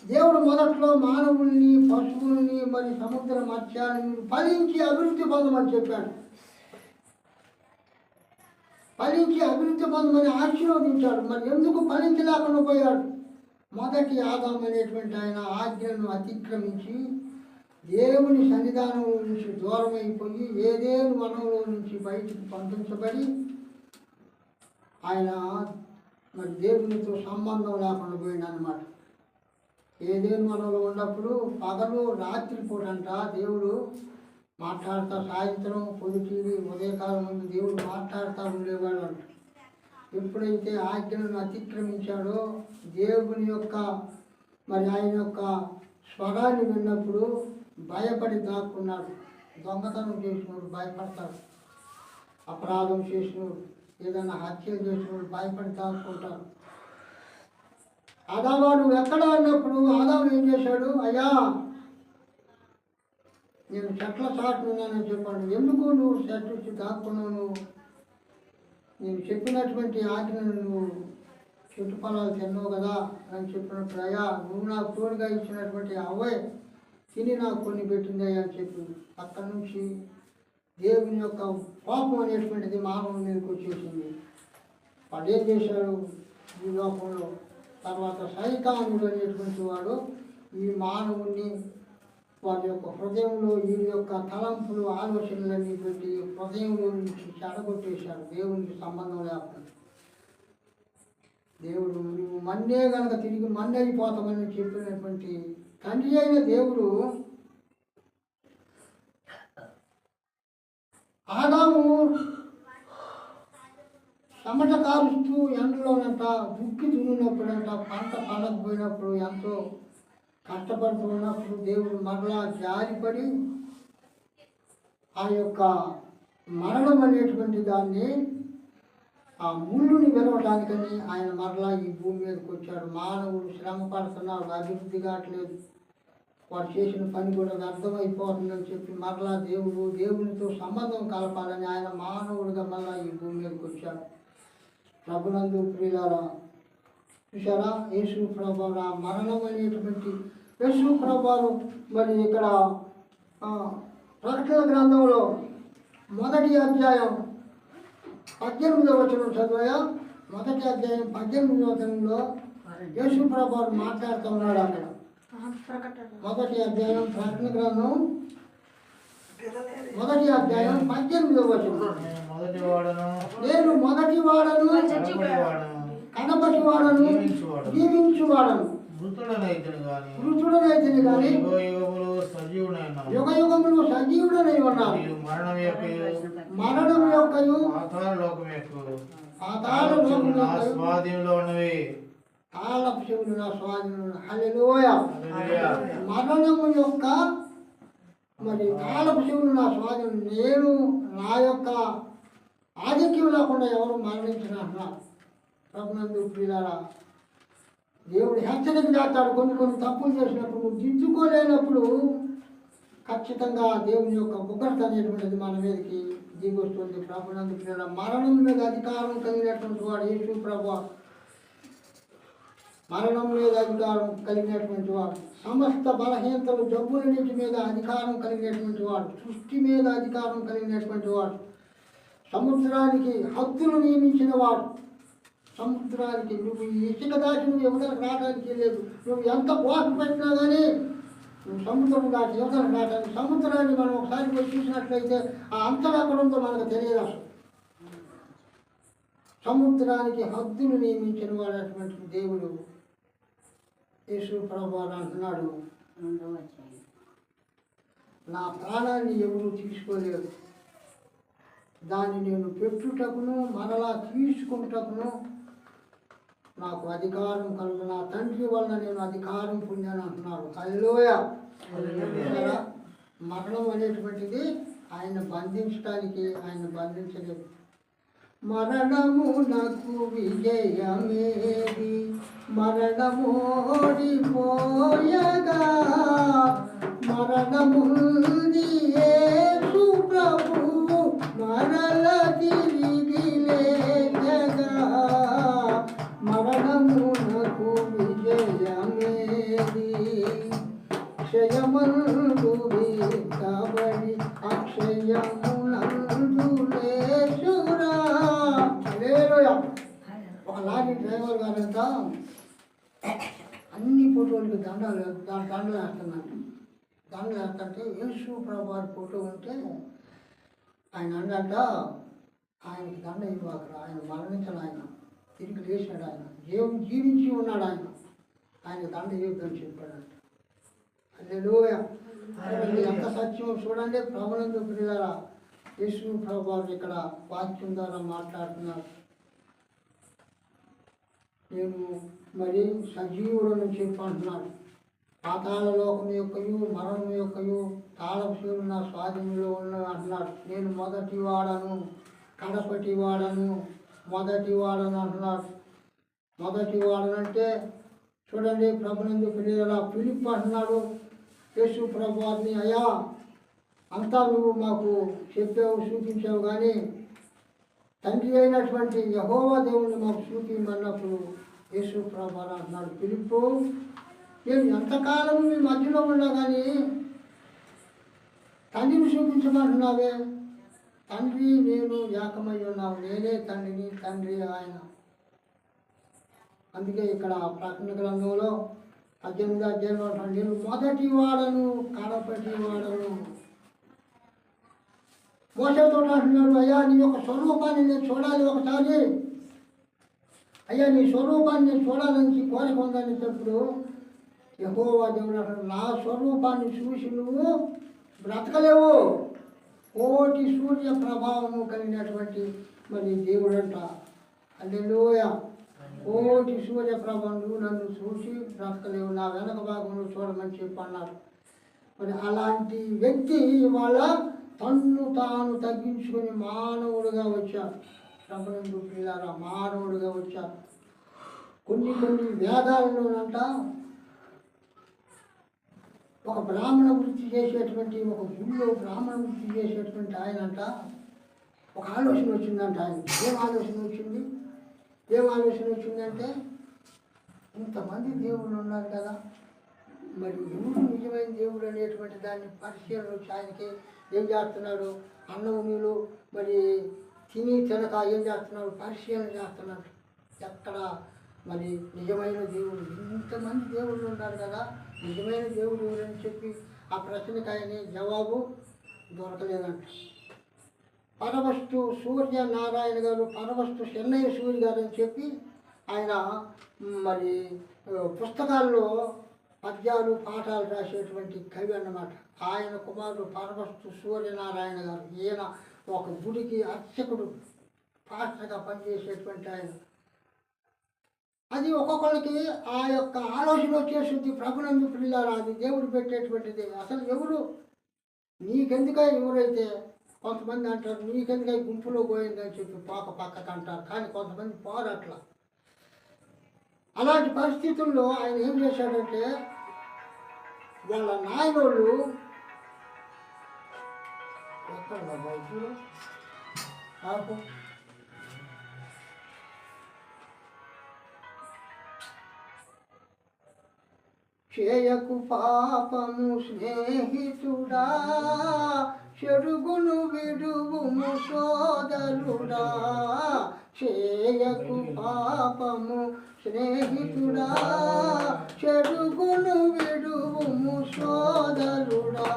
దేవుడు మొదట్లో మానవుల్ని, పశువుల్ని, మరి సముద్ర మత్స్యాన్ని ఫలించి అభివృద్ధి పొందమని చెప్పాడు. ఫలించి అభివృద్ధి పొందమని ఆశీర్వదించాడు. మరి ఎందుకు ఫలించలేకుండా పోయాడు? మొదటి ఆదాము అనేటువంటి ఆయన ఆజ్ఞలను అతిక్రమించి దేవుని సన్నిధానం నుంచి దూరం అయిపోయి ఏదేను వనంలో నుంచి బయటికి పంపించబడి ఆయన మరి దేవునితో సంబంధం లేకుండా పోయింది అన్నమాట. ఏదేను వనంలో ఉన్నప్పుడు పగలు రాత్రి పూటంట దేవుడు మాట్లాడుతూ, సాయంత్రం పొద్దుటికి ఉదయకాలం ముందు దేవుడు మాట్లాడుతూ ఉండేవాడు అంట. ఎప్పుడైతే ఆజ్ఞలను అతిక్రమించాడో దేవుని యొక్క మరి ఆయన యొక్క స్వరాన్ని విన్నప్పుడు భయపడి దాక్కున్నాడు. దొంగతనం చేసినోడు భయపడతాడు, అపరాధం చేసినోడు, ఏదైనా హత్యలు చేసినోడు భయపడి దాక్కుంటాడు. ఆదాము నువ్వు ఎక్కడ అన్నప్పుడు ఆదాము ఏం చేశాడు? అయ్యా నేను చెట్ల చాటు ఉన్నానని చెప్పాడు. ఎందుకు నువ్వు చెట్టు దాక్కున్నావు? నువ్వు నేను చెప్పినటువంటి ఆజ్ఞను నువ్వు చెట్టు ఫలాలు తిన్నావు కదా అని చెప్పినప్పుడు, అయ్యా నువ్వు నాకు తోడుగా ఇచ్చినటువంటి అవ్వే తిని నాకు కొన్ని పెట్టిందయ్యా అని చెప్పింది. అక్కడి నుంచి దేవుని యొక్క కోపం అనేటువంటిది మానవుని మీదకి వచ్చేసింది. వాడు ఏం చేశాడు ఈ లోకంలో? తర్వాత సైతానుడు అనేటువంటి వాడు ఈ మానవుని వారి యొక్క హృదయంలో ఈ యొక్క తలంపులు, ఆలోచనలన్నీ పెట్టి హృదయంలో నుంచి చెడగొట్టేశాడు దేవునికి సంబంధం లేకుండా. దేవుడు నువ్వు మన్నే కనుక తిరిగి మన్నైపోతామని చెప్పినటువంటి తండ్రి అయిన దేవుడు ఆదాము చెమట కారుస్తూ ఎండలోనంట దుక్కి దున్నినప్పుడంట పంట పండకపోయినప్పుడు ఎంతో కష్టపడుతూ ఉన్నప్పుడు దేవుడు మరలా జారిపడి ఆ యొక్క మరణం అనేటువంటి దాన్ని ఆ ముళ్ళుని విరవటానికని ఆయన మరలా ఈ భూమి మీదకి వచ్చాడు. మానవుడు శ్రమ పడుతున్నాడు, అభివృద్ధి కావట్లేదు, వాడు చేసిన పని కూడా వ్యర్థమైపోతుందని చెప్పి మరలా దేవునితో సంబంధం కలపాలని ఆయన మానవుడిగా మళ్ళా ఈ భూమి మీదకి వచ్చాడు. ప్రభునందు ప్రియులారా, చూసారా యేసు ప్రభువు మరణం అనేటువంటి యేసు ప్రభువు మరి ఇక్కడ ప్రకటన గ్రంథంలో 1వ అధ్యాయం 18వ వచనం చదివాయా? 1వ అధ్యాయం 18వ వచనంలో యేసు ప్రభువు మాట్లాడుతూ ఉన్నాడు. అక్కడ 1వ అధ్యాయం ప్రకటన గ్రంథం 1వ అధ్యాయం 18వ వచనం, నేను మొదటి వాడను కనపటి వాడను జీవించువాడను మృతుడనైతిని గాని యుగ యుగములు సజీవుడనై ఉన్నాను. మరణం యొక్కయు పాతాళ లోకము స్వాధీనంలో ఉన్నవి. తాళపు చెవులు నా స్వాధీనంలో. హల్లెలూయా. మరణము యొక్క మరి తాళపు చెవులు నా స్వాధీనం. నేను నా యొక్క ఆధిక్యం లేకుండా ఎవరు మరణించిన అంటున్నారు. ప్రభునందు ప్రియులారా, దేవుడు హెచ్చరిక చేస్తాడు. కొన్ని తప్పులు చేసినప్పుడు నువ్వు దిద్దుకోలేనప్పుడు ఖచ్చితంగా దేవుని యొక్క ఉగ్రత అనేటువంటిది మన మీదకి దిగొస్తుంది. ప్రభునందు ప్రియులారా, మరణం మీద అధికారం కలిగినటువంటి వాడు యేసు ప్రభువు. మరణం మీద అధికారం కలిగినటువంటి వాడు, సమస్త బలహీనతలు జబ్బులన్నిటి మీద అధికారం కలిగినటువంటి వాడు, సృష్టి మీద అధికారం కలిగినటువంటి వాడు, సముద్రానికి హద్దులు నియమించిన వాడు. సముద్రానికి నువ్వు ఇసుక దాటి నువ్వు యువతలకు రావడానికి లేదు. నువ్వు ఎంత పోటు పెట్టినా కానీ నువ్వు సముద్రం దాటి యువతలకు రావడానికి. సముద్రాన్ని మనం ఒకసారి పోయి చూసినట్లయితే ఆ అంతం ఎక్కడ ఉందో మనకు తెలియదు అసలు. సముద్రానికి హద్దులు నియమించిన వాడటువంటి దేవుడు యేసు ప్రభువు అంటున్నాడు, నా ప్రాణాన్ని ఎవరు తీసుకోలేరు, దాన్ని నేను పెట్టుటకును మరలా తీసుకుంటకును నాకు అధికారం కలుగు, నా తండ్రి వలన నేను అధికారం పొందాను అంటున్నాడు. హల్లెలూయా. చూసారా? మరణం అనేటువంటిది ఆయన బంధించడానికి, ఆయన బంధించలేదు. మరణము నాకు విజయమేది, మరణమోడిపోయగా, మరణముంది యేసు ప్రభువు మరల తిరిగి లేచగా, మరణము నాకు విజయమేది, క్షయమందు వీడబడి అక్షయమునందు లేచురా. హల్లెలూయా. ఒక లారీ డ్రైవర్ గారంతా అన్ని ఫోటోలకి దండలు వేస్తున్నాడు. దండలు వేస్తుంటే యేసు ప్రభు ఫోటో ఉంటే ఆయన అన్నట, ఆయనకి దండ ఇవ్వకరా, ఆయన మరణించాడు, ఆయన తిరిగి లేచాడు, ఆయన జీవించి ఉన్నాడు, ఆయన దండ ఇవ్వద్దని చెప్పాడంట. హల్లెలూయా. ఎంత సత్యం చూడండి. ప్రభునందు ప్రియులారా, యేసు ప్రభు ఇక్కడ వాక్యం ద్వారా మాట్లాడుతున్నారు. నేను మరి సజీవులను చెప్పంటున్నాడు. పాతాళ లోకం యొక్కయు మరణం యొక్కయు తాళపు నా స్వాధీనంలో ఉన్న అంటున్నాడు. నేను మొదటి వాడను, కడపటి వాడను, మొదటి వాడను అంటున్నాడు. మొదటి వాడనంటే చూడండి, ప్రభునందు ప్రియులారా, ఫిలిప్ అంటున్నాడు యేసు ప్రభువారిని, అయ్యా అంతా నువ్వు మాకు చెప్పావు, చూపించావు, కానీ తండ్రి అయినటువంటి యెహోవా దేవుని మాకు చూపించమన్నప్పుడు యేసు ప్రభువారు అంటున్నాడు, ఫిలిప్పు, నేను ఎంతకాలం మీ మధ్యలో ఉన్నా కానీ తండ్రిని చూపించమంటున్నావే. తండ్రి నేను ఏకమై ఉన్నావు, నేనే తండ్రిని, తండ్రి ఆయన. అందుకే ఇక్కడ ప్రకటన గ్రంథంలో 18వ అధ్యాయంలో అంటాడు, నేను మొదటి వాడను, కడపటి వాడను. మోషేతో అంటున్నాడు, అయ్యా నీ యొక్క స్వరూపాన్ని నేను చూడాలి ఒకసారి, అయ్యా నీ స్వరూపాన్ని నేను చూడాలని కోరిక ఉందనేటప్పుడు యెహోవా దేవుడు అంటాడు, నా స్వరూపాన్ని చూసి నువ్వు బ్రతకలేవు. కోటి సూర్య ప్రభావము కలిగినటువంటి మరి దేవుడంట. హల్లెలూయా. కోటి సూర్య ప్రభావం నువ్వు నన్ను చూసి బ్రతకలేవు, నా వెనక భాగంలో చూడమని చెప్పన్నారు. మరి అలాంటి వ్యక్తి ఇవాళ తన్ను తాను తగ్గించుకొని మానవుడుగా వచ్చారు. ప్రభునందు ప్రియులారా, మానవుడుగా వచ్చారు. కొన్ని వేదాలలోనంట ఒక బ్రాహ్మణ వృత్తి చేసేటువంటి, ఒక గుళ్ళో బ్రాహ్మణ వృత్తి చేసేటువంటి ఆయనంట ఒక ఆలోచన వచ్చిందంట. ఆయన ఏం ఆలోచన వచ్చిందంటే, ఇంతమంది దేవుళ్ళు ఉన్నారు కదా, మరి ఎవరు నిజమైన దేవుడు అనేటువంటి దాన్ని పరిశీలన వచ్చి ఆయనకి ఏం చేస్తున్నాడు, అన్నం నీళ్ళు మరి తినక ఏం చేస్తున్నాడు, పరిశీలన చేస్తున్నాడు. ఎక్కడ మరి నిజమైన దేవుడు, ఇంతమంది దేవుళ్ళు ఉన్నారు కదా, నిజమైన దేవుడు ఎవరని చెప్పి ఆ ప్రశ్నకి ఆయన జవాబు దొరకలేదంట. పరవస్తు సూర్యనారాయణ గారు, పరవస్తు చెన్నయ్య సూర్య గారు అని చెప్పి ఆయన మరి పుస్తకాల్లో పద్యాలు పాఠాలు రాసేటువంటి కవి అన్నమాట. ఆయన కుమారుడు పరవస్తు సూర్యనారాయణ గారు. ఈయన ఒక గుడికి అర్చకుడు, పాస్టర్గా పనిచేసేటువంటి ఆయన. అది ఒక్కొక్కరికి ఆ యొక్క ఆలోచన వచ్చేస్తుంది. ప్రభునందు ప్రియులారా, అది దేవుడు పెట్టేటువంటిది. అసలు ఎవరు నీకెందుకై, ఎవరైతే కొంతమంది అంటారు నీకెందుకై గుంపులో పోయిందని చెప్పి పక్కకు అంటారు, కానీ కొంతమంది పోరు అట్లా. అలాంటి పరిస్థితుల్లో ఆయన ఏం చేశాడంటే, వాళ్ళ నాయనోళ్ళు ఎక్కడ వైద్యులు ఆపు చేయకు పాపము స్నేహితుడా, చెడుగును విడువుము సోదరుడా. చేయకు పాపము స్నేహితుడా, చెడుగును విడువుము సోదరుడా.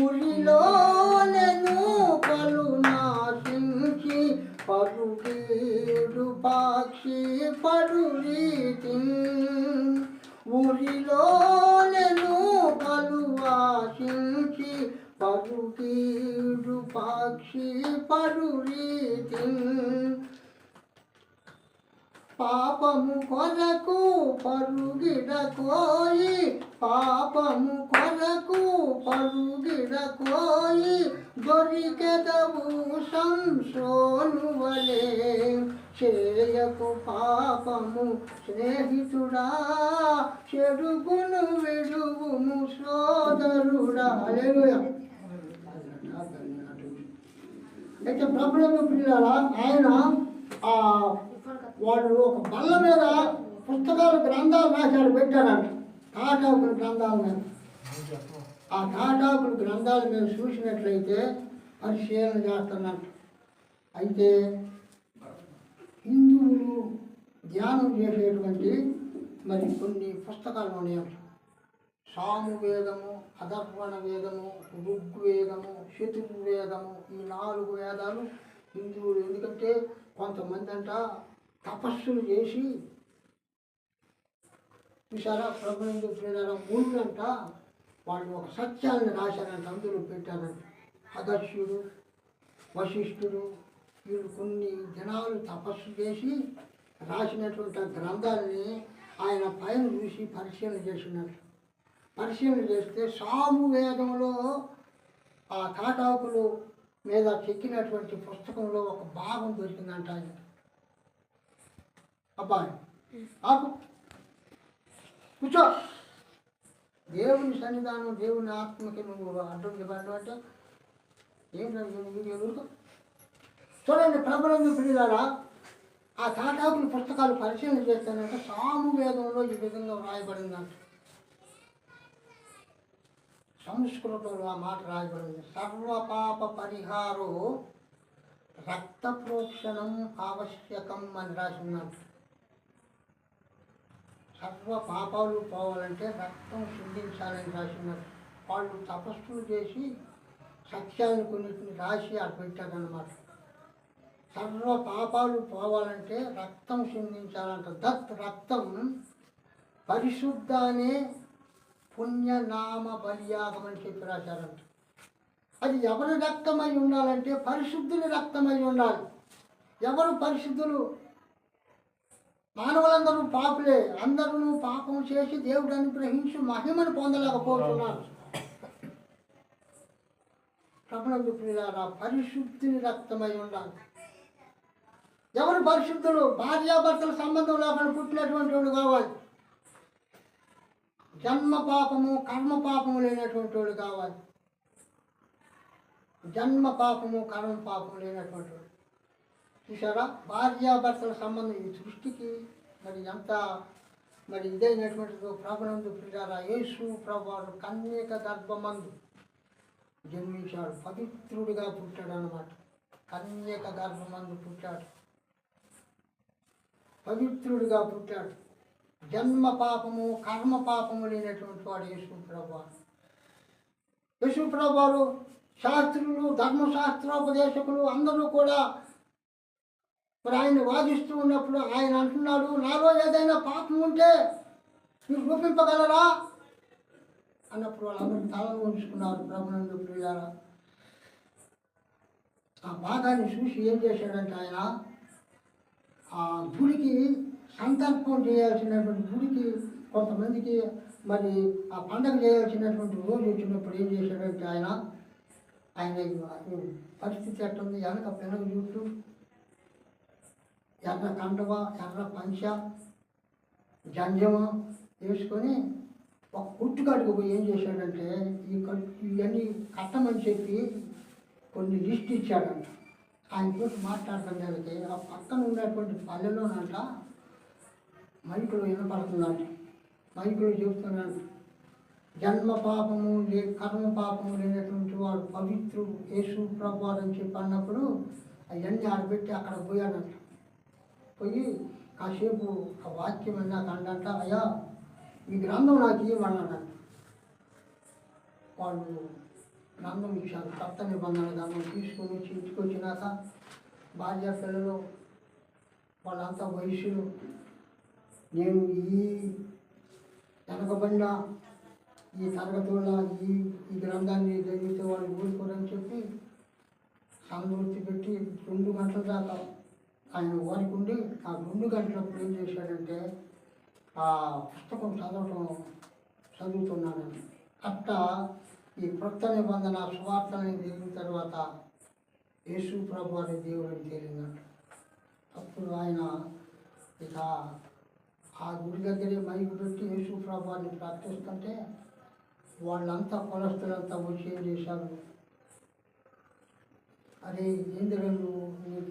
ఉరిలోనెను పలు నాశించి పరుగీడు పాక్షి పడు రీతి. ఊరిలోనెను పలు ఆశించి పరుగీడు పాక్షి పడు రీతి. పాపము కొరకు పరుగిడకోయి, పాపము కొరకు పరుగిడకోయి, దొరికెదవు సంసోను వలె. చేయకు పాపము స్నేహితుడా, చెడుగును విడుగుము సోదరుడా. హల్లెలూయా. అయితే ప్రభువుల పిల్లరా, ఆయన వాళ్ళు ఒక బల్ల మీద పుస్తకాలు గ్రంథాలు రాశాడు, పెట్టారంట తాటాకుల గ్రంథాల మీద. ఆ తాటాకుల గ్రంథాల మీద చూసినట్లయితే పరిశీలన చేస్తున్నట్టు. అయితే హిందువులు ధ్యానం చేసేటువంటి మరి కొన్ని పుస్తకాలు ఉన్నాయంట. సామువేదము, అధర్వణ వేదము, ఋగ్వేదము, చతుర్వేదము, ఈ 4 వేదాలు హిందువులు. ఎందుకంటే కొంతమంది అంట తపస్సులు చేసి చూసారా, ప్రభుత్వ ప్రేరణ ముళ్ళంట వాళ్ళు ఒక సత్యాన్ని రాశారంట, అందులో పెట్టారంట. అగస్త్యుడు, వశిష్ఠుడు వీళ్ళు కొన్ని దినాలు తపస్సు చేసి రాసినటువంటి గ్రంథాలని ఆయన పైన చూసి పరిశీలన చేసినట్టు. పరిశీలన చేస్తే సాము వేదంలో ఆ తాటాకులు మీద చెక్కినటువంటి పుస్తకంలో ఒక భాగం దొరికిందంట ఆయన. అబ్బాయి ఆకు కూర్చో, దేవుని సన్నిధానం, దేవుని ఆత్మకి నువ్వు అడ్డం చెప్పాడు అంటే ఏంటంటే ఎదురుకో. చూడండి ప్రభునందు ప్రియులారా, ఆ తాటాకుల పుస్తకాలు పరిశీలన చేస్తానంటే సాము వేదంలో ఈ విధంగా వ్రాయబడిందంట. సంస్కృతంలో ఆ మాట రాయబడింది. సర్వపాప పరిహారో రక్త ప్రోక్షణం ఆవశ్యకం అని రాసిందంట. సర్వ పాపాలు పోవాలంటే రక్తం సిందించాలని రాసినట్టు. వాళ్ళు తపస్సులు చేసి సత్యాన్ని కొన్నిటిని రాసి అక్కడ పెట్టారనమాట. సర్వ పాపాలు పోవాలంటే రక్తం సిందించాలంట. దత్ రక్తం పరిశుద్ధానే పుణ్యనామ బలియాగం అని చెప్పి రాశారంట. అది ఎవరి రక్తమై ఉండాలంటే పరిశుద్ధుని రక్తమై ఉండాలి. ఎవరు పరిశుద్ధులు? మానవులందరూ పాపులే, అందరూ పాపం చేసి దేవుడు అనుగ్రహించి మహిమను పొందలేకపోతున్నారు. ప్రభునందు ప్రియులారా, పరిశుద్ధిని రక్తమై ఉండాలి. ఎవరు పరిశుద్ధులు? భార్యాభర్తల సంబంధం లేకుండా పుట్టినటువంటి వాడు కావాలి. జన్మ పాపము కర్మ పాపము లేనటువంటి వాడు కావాలి. జన్మ పాపము కర్మ పాపము లేనటువంటి వాడు. చూసారా, భార్యాభర్తల సంబంధం ఈ సృష్టికి మరి ఎంత మరి ఇదైనటువంటిదో. ప్రభునందు ప్రియులారా, యేసు ప్రభువారు కన్యక గర్భమందు జన్మించాడు, పవిత్రుడిగా పుట్టాడు అన్నమాట. కన్యక గర్భమందు పుట్టాడు, పవిత్రుడిగా పుట్టాడు. జన్మ పాపము కర్మ పాపము లేనటువంటి వాడు యేసు ప్రభువారు. యేసు ప్రభువారు శాస్త్రులు, ధర్మశాస్త్రోపదేశకులు అందరూ కూడా మరి ఆయన వాదిస్తూ ఉన్నప్పుడు ఆయన అంటున్నాడు, నాలో ఏదైనా పాపం ఉంటే మీరు చూపించగలరా అన్నప్పుడు వాళ్ళందరూ తలను ఉంచుకున్నారు. ప్రభునందు ప్రియులారా, ఆ భాగాన్ని చూసి ఏం చేశాడంటే ఆయన ఆ గుడికి సంతర్పం చేయాల్సినటువంటి గుడికి కొంతమందికి మరి ఆ పండగ చేయాల్సినటువంటి రోజు వచ్చినప్పుడు ఏం చేశాడంటే ఆయన పరిస్థితి ఎట్టుంది, వెనక పెనగ జుట్టు, ఎర్ర కండవ, ఎర్ర పంచ, జంజమ వేసుకొని ఒక కుట్టుకాడికి పోయి ఏం చేశాడంటే ఇవన్నీ కట్టమని చెప్పి కొన్ని లిస్ట్ ఇచ్చాడంట. ఆయన తోటి మాట్లాడటం జరిగితే ఆ పక్కన ఉన్నటువంటి పల్లెలోనంట మైకులు వినపడుతుందంట. మైకులు చెబుతున్నాడు, జన్మ పాపము కర్మ పాపము లేనటువంటి వాడు పవిత్రుడు యేసు ప్రభువారు అని చెప్పి అన్నప్పుడు అవన్నీ ఆడబెట్టి అక్కడ పోయాడంట. పోయి కాసేపు ఆ వాక్యం అన్నాక అండంట, అయ్యా ఈ గ్రంథం నాకు ఇవ్వమన్నాడంట. వాళ్ళు గ్రంథం ఇచ్చారు, కొత్త నిబంధన గ్రంథం తీసుకొని వచ్చి ఇంటికి వచ్చినాక భార్య పిల్లలు వాళ్ళంతా వయసులు, నేను ఈ వెనకబడిన ఈ తరగతుల ఈ గ్రంథాన్ని చదివితే వాళ్ళు ఊరుకోరని చెప్పి సంతృప్తి పెట్టి 2 గంటల దాకా ఆయన ఓరుకుండి ఆ 2 గంటలప్పుడు ఏం చేశాడంటే ఆ పుస్తకం చదువుతున్నానని. అట్లా ఈ క్రొత్త నిబంధన సువార్తని తెలిసిన తర్వాత యేసు ప్రభు అనే దేవుడు అని తేలిందంట. అప్పుడు ఆయన ఇక ఆ గుడి దగ్గరే మైకు పెట్టి యేసు ప్రభు అని ప్రార్థిస్తుంటే వాళ్ళంతా కులస్తులంతా వచ్చి ఏం చేశారు, అరే ఏందిరా నువ్వు,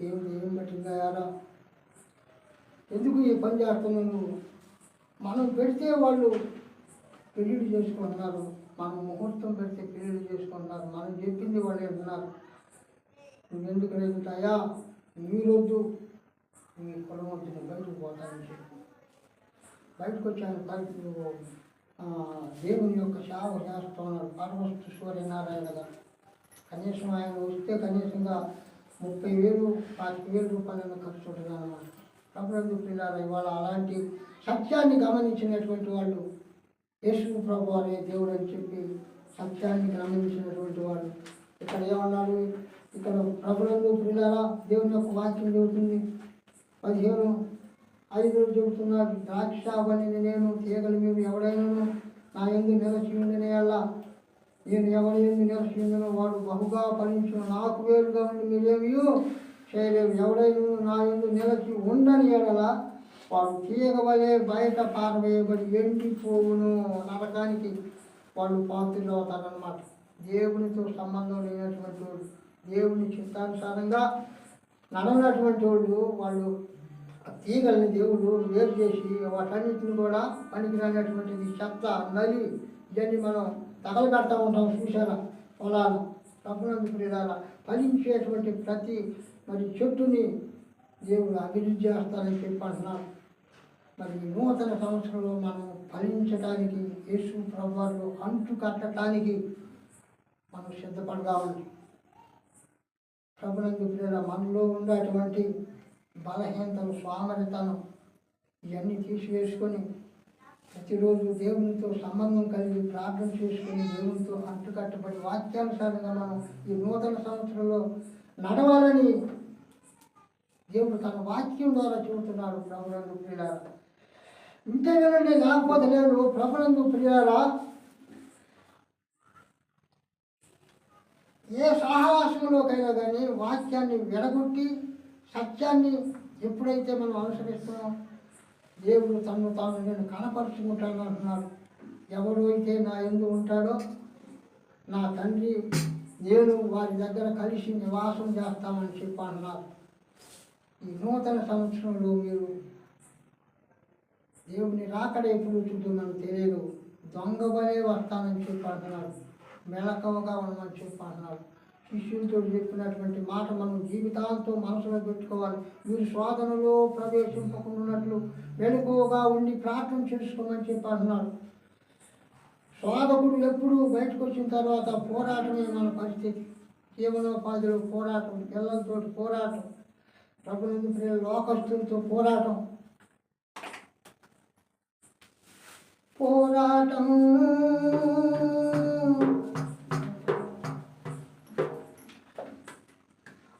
ఏం పట్టిందాయారా, ఎందుకు ఈ పని చేస్తున్నావు నువ్వు, మనం పెడితే వాళ్ళు పెళ్ళిళ్ళు చేసుకుంటున్నారు, మనం ముహూర్తం పెడితే పెళ్ళిళ్ళు చేసుకుంటున్నారు, మనం చెప్పింది వాళ్ళు వింటున్నారు, నువ్వెందుకు ఎదుగుతాయా, మీరొద్దు మీ కులం వద్దు బయటకు పోతానని చెప్పి బయటకు వచ్చాను. దేవుని యొక్క సేవ చేస్తూ ఉన్నారు పరమస్తు సూర్యనారాయణ గారు. కనీసం ఆయన వస్తే కనీసంగా 30,000 25,000 రూపాయలను ఖర్చు ఉంటుంది అన్నమాట. ప్రభుత్వ పిల్లలు ఇవాళ అలాంటి సత్యాన్ని గమనించినటువంటి వాళ్ళు యేసు ప్రభు అనే దేవుడు అని చెప్పి సత్యాన్ని గమనించినటువంటి వాళ్ళు ఇక్కడ ఏమన్నారు, ఇక్కడ ప్రభుత్వ పిల్లల దేవుని యొక్క వాక్యం చెబుతుంది 15:5 చెబుతున్నారు, ద్రాక్షావళి నేను తీగలు మీరు ఎవడైనా నా యందు నిలచి ఉండనేలా, నేను ఎవరి యందు నిలచి ఉండనో వాడు బహుగా ఫలించిన, నాకు వేరుగా ఉండి మీరేమీ చేయలేరు. ఎవడైనా నా యందు నిలచి ఉండని ఎడల వాడు తీగ వలె బయట పారవేయబడి ఎండిపోవును, నరకానికి వాళ్ళు పాత్రలు అవుతారన్నమాట. దేవునితో సంబంధం లేనటువంటి వాళ్ళు, దేవుని చిత్తానుసారంగా నడవనటువంటి వాళ్ళు తీగల్ని దేవుడు వేరు చేసి వాటన్నిటిని కూడా పనికిరానటువంటిది చెత్త నలి ఇవన్నీ మనం తగలబెడతా ఉంటాం చూసారా పొలాలు. ప్రభునందు ప్రియులారా, ఫలించేటువంటి ప్రతి చెట్టుని దేవుడు అభివృద్ధి చేస్తారని చెప్పి అంటున్నారు. ఈ నూతన సంవత్సరంలో మనం ఫలించడానికి యేసు ప్రభువులో అంటు కట్టడానికి మనం సిద్ధపడదామండి. ప్రభునందు ప్రియులారా, మనలో ఉండేటువంటి బలహీనతలు సోమరితనం ఇవన్నీ తీసివేసుకొని ప్రతిరోజు దేవునితో సంబంధం కలిగి ప్రార్థన చేసుకొని దేవునితో అంటుకట్టబడి వాక్యానుసారంగా మనం ఈ నూతన సంవత్సరంలో నడవాలని దేవుడు తన వాక్యం ద్వారా చెబుతున్నాడు. ప్రభునందు ప్రియులారా, ఇంతేగానండి లేకపోతే లేదు. ప్రభునందు ప్రియులారా, ఏ సహవాసంలోకైనా కానీ వాక్యాన్ని విడగొట్టి సత్యాన్ని ఎప్పుడైతే మనం అనుసరిస్తున్నాం దేవుడు తాను నేను కనపరుచుకుంటాను అంటున్నాడు. ఎవడు అయితే నా యందు ఉంటాడో నా తండ్రి నేను వారి దగ్గర కలిసి నివాసం చేస్తామని చెప్పి అన్నారు. ఈ నూతన సంవత్సరంలో మీరు దేవుని రాకడ ఎప్పుడు చూద్దామని తెలియదు, దొంగబలే వస్తానని చెప్పి అంటున్నాడు. మెలకువగా ఉండమని చెప్పి అంటున్నాడు. శిష్యులతో చెప్పినటువంటి మాట మనం జీవితాంతో మనసులో పెట్టుకోవాలి. మీరు శోధనలో ప్రవేశింపకున్నట్లు మెలకువగా ఉండి ప్రార్థన చేసుకోమని చెప్పి అంటున్నాడు. శోధకుడు ఎప్పుడు బయటకు వచ్చిన తర్వాత పోరాటమే మన పరిస్థితి. జీవనోపాధిలో పోరాటం, పిల్లలతో పోరాటం, ప్రభునందు ప్రియ లోకస్తులతో పోరాటం.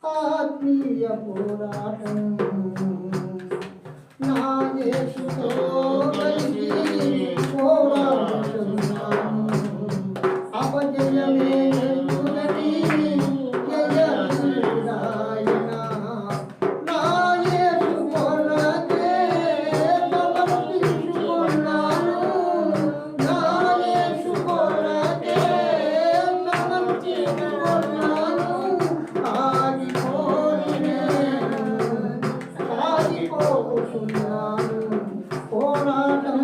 ఆత్మీయ పోరాటం నా యేసుతో కలిసి పోరాడుతున్నాను. అపజయమే ఎదురని జయశీలాయన నా యేసు కొరకే సమర్పించుకున్నాను. నా యేసు కొరకే సమర్పించుకున్నాను. పోరాటం